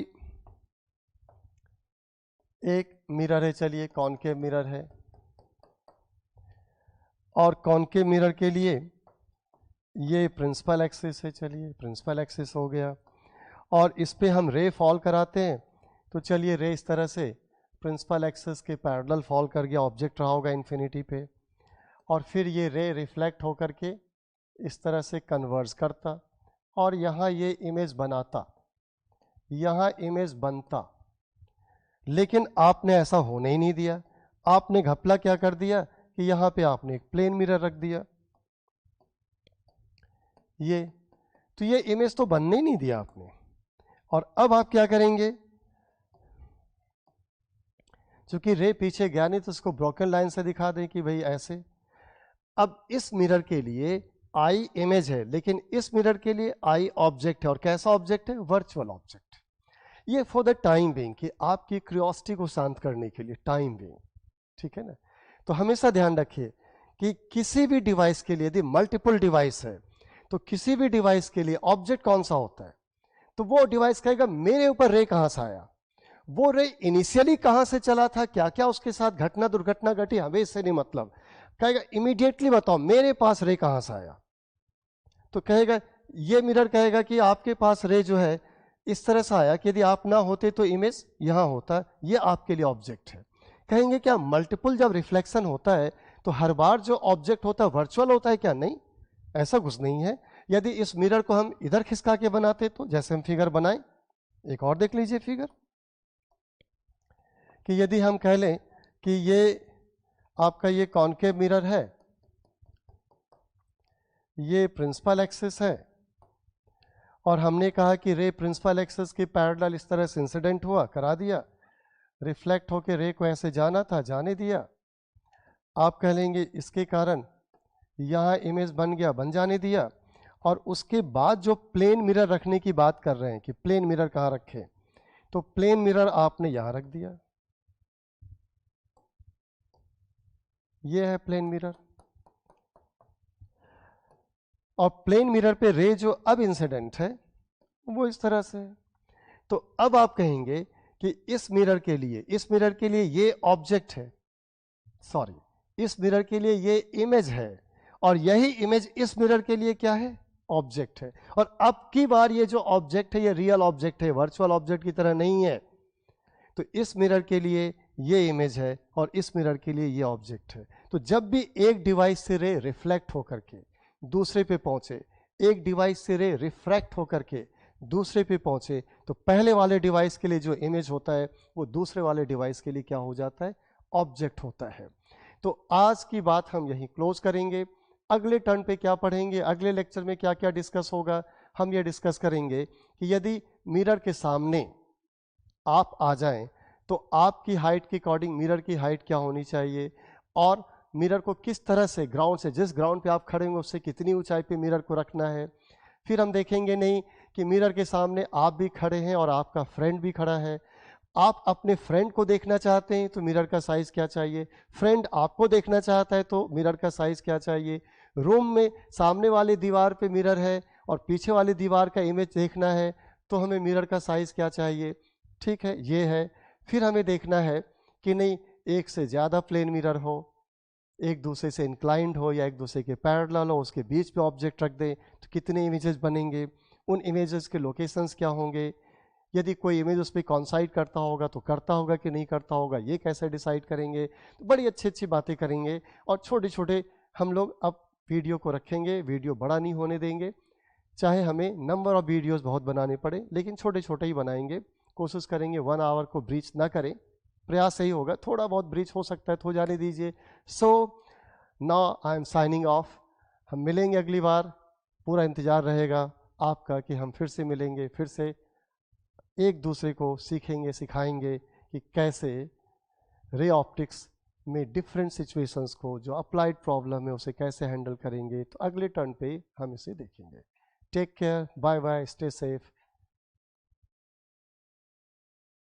एक मिरर है, चलिए कॉनकेव मिरर है, और कॉनकेव मिरर के लिए ये प्रिंसिपल एक्सिस है, चलिए प्रिंसिपल एक्सिस हो गया, और इस पे हम रे फॉल कराते हैं तो चलिए रे इस तरह से प्रिंसिपल एक्सिस के पैरेलल फॉल कर गया, ऑब्जेक्ट रहा होगा इन्फिनिटी पे, और फिर ये रे रिफ्लेक्ट होकर के इस तरह से कन्वर्ज करता, और यहाँ ये इमेज बनाता, यहाँ इमेज बनता, लेकिन आपने ऐसा होने ही नहीं दिया। आपने घपला क्या कर दिया कि यहाँ पे आपने एक प्लेन मिरर रख दिया, ये तो ये इमेज तो बनने ही नहीं दिया आपने। और अब आप क्या करेंगे, क्योंकि रे पीछे गया नहीं तो उसको ब्रोकन लाइन से दिखा दें कि भाई ऐसे। अब इस मिरर के लिए आई इमेज है, लेकिन इस मिरर के लिए आई ऑब्जेक्ट है। और कैसा ऑब्जेक्ट है? Virtual object. ये फॉर द टाइम बीइंग, कि आपकी क्यूरियोसिटी को शांत करने के लिए, टाइम बीइंग, ठीक है ना। तो हमेशा ध्यान रखिए कि किसी भी डिवाइस के लिए यदि मल्टीपल डिवाइस है तो किसी भी डिवाइस के लिए ऑब्जेक्ट कौन सा होता है? तो वो डिवाइस कहेगा मेरे ऊपर रे कहां से आया, वो रे इनिशियली कहां से चला था, क्या क्या उसके साथ घटना दुर्घटना घटी, हमें इससे नहीं मतलब। कहेगा इमीडिएटली बताओ मेरे पास रे कहां से आया। तो कहेगा, ये मिरर कहेगा कि आपके पास रे जो है इस तरह से आया कि यदि आप ना होते तो इमेज यहां होता, ये आपके लिए ऑब्जेक्ट है। कहेंगे क्या मल्टीपल जब रिफ्लेक्शन होता है तो हर बार जो ऑब्जेक्ट होता है वर्चुअल होता है क्या? नहीं, ऐसा कुछ नहीं है। यदि इस मिरर को हम इधर खिसका के बनाते तो, जैसे हम फिगर बनाएं, एक और देख लीजिए फिगर, कि यदि हम कह लें कि ये आपका ये कॉनकेव मिरर है, ये प्रिंसिपल एक्सिस है, और हमने कहा कि रे प्रिंसिपल एक्सिस के पैरेलल इस तरह से इंसिडेंट हुआ, करा दिया, रिफ्लेक्ट होकर रे को ऐसे जाना था, जाने दिया। आप कह लेंगे इसके कारण यहाँ इमेज बन गया, बन जाने दिया। और उसके बाद जो प्लेन मिरर रखने की बात कर रहे हैं कि प्लेन मिरर कहाँ रखें, तो प्लेन मिरर आपने यहाँ रख दिया, ये है प्लेन मिरर। और प्लेन मिरर पे रे जो अब इंसिडेंट है वो इस तरह से है। तो अब आप कहेंगे कि इस मिरर के लिए ये ऑब्जेक्ट है, सॉरी, इस मिरर के लिए ये इमेज है, और यही इमेज इस मिरर के लिए क्या है? ऑब्जेक्ट है। और अब की बार ये जो ऑब्जेक्ट है ये रियल ऑब्जेक्ट है, वर्चुअल ऑब्जेक्ट की तरह नहीं है। तो इस मिरर के लिए ये इमेज है और इस मिरर के लिए ये ऑब्जेक्ट है। तो जब भी एक डिवाइस से रे रिफ्लेक्ट होकर के दूसरे पे पहुंचे, एक डिवाइस से रे रिफ्रैक्ट होकर के दूसरे पे पहुंचे, तो पहले वाले डिवाइस के लिए जो इमेज होता है वो दूसरे वाले डिवाइस के लिए क्या हो जाता है? ऑब्जेक्ट होता है। तो आज की बात हम यहीं क्लोज करेंगे। अगले टर्न पे क्या पढ़ेंगे, अगले लेक्चर में क्या क्या डिस्कस होगा, हम ये डिस्कस करेंगे कि यदि मिरर के सामने आप आ जाएं तो आपकी हाइट के अकॉर्डिंग मिरर की हाइट क्या होनी चाहिए, और मिरर को किस तरह से ग्राउंड से, जिस ग्राउंड पे आप खड़े होंगे उससे कितनी ऊंचाई पे मिरर को रखना है। फिर हम देखेंगे नहीं कि मिरर के सामने आप भी खड़े हैं और आपका फ्रेंड भी खड़ा है, आप अपने फ्रेंड को देखना चाहते हैं तो मिरर का साइज क्या चाहिए, फ्रेंड आपको देखना चाहता है तो मिरर का साइज क्या चाहिए। रूम में सामने वाली दीवार पे मिरर है और पीछे वाली दीवार का इमेज देखना है तो हमें मिरर का साइज क्या चाहिए, ठीक है, ये है। फिर हमें देखना है कि नहीं एक से ज़्यादा प्लेन मिरर हो, एक दूसरे से इंक्लाइंड हो या एक दूसरे के पैरेलल हो, उसके बीच पे ऑब्जेक्ट रख दें तो कितने इमेजेस बनेंगे, उन इमेजेस के लोकेशंस क्या होंगे, यदि कोई इमेज उस पर कॉन्साइड करता होगा तो करता होगा कि नहीं करता होगा, ये कैसे डिसाइड करेंगे। तो बड़ी अच्छी अच्छी बातें करेंगे और छोटे छोटे हम लोग अब वीडियो को रखेंगे, वीडियो बड़ा नहीं होने देंगे, चाहे हमें नंबर ऑफ वीडियोस बहुत बनाने पड़े लेकिन छोटे छोटे ही बनाएंगे, कोशिश करेंगे 1 आवर को ब्रीच ना करें, प्रयास सही होगा, थोड़ा बहुत ब्रीच हो सकता है तो हो जाने दीजिए। So now I am signing off, हम मिलेंगे अगली बार, पूरा इंतज़ार रहेगा आपका कि हम फिर से मिलेंगे, फिर से एक दूसरे को सीखेंगे, सिखाएंगे कि कैसे रे ऑप्टिक्स में डिफरेंट सिचुएशंस को, जो अप्लाइड प्रॉब्लम है उसे कैसे हैंडल करेंगे। तो अगले टर्न पे हम इसे देखेंगे। Take care, bye bye, stay safe.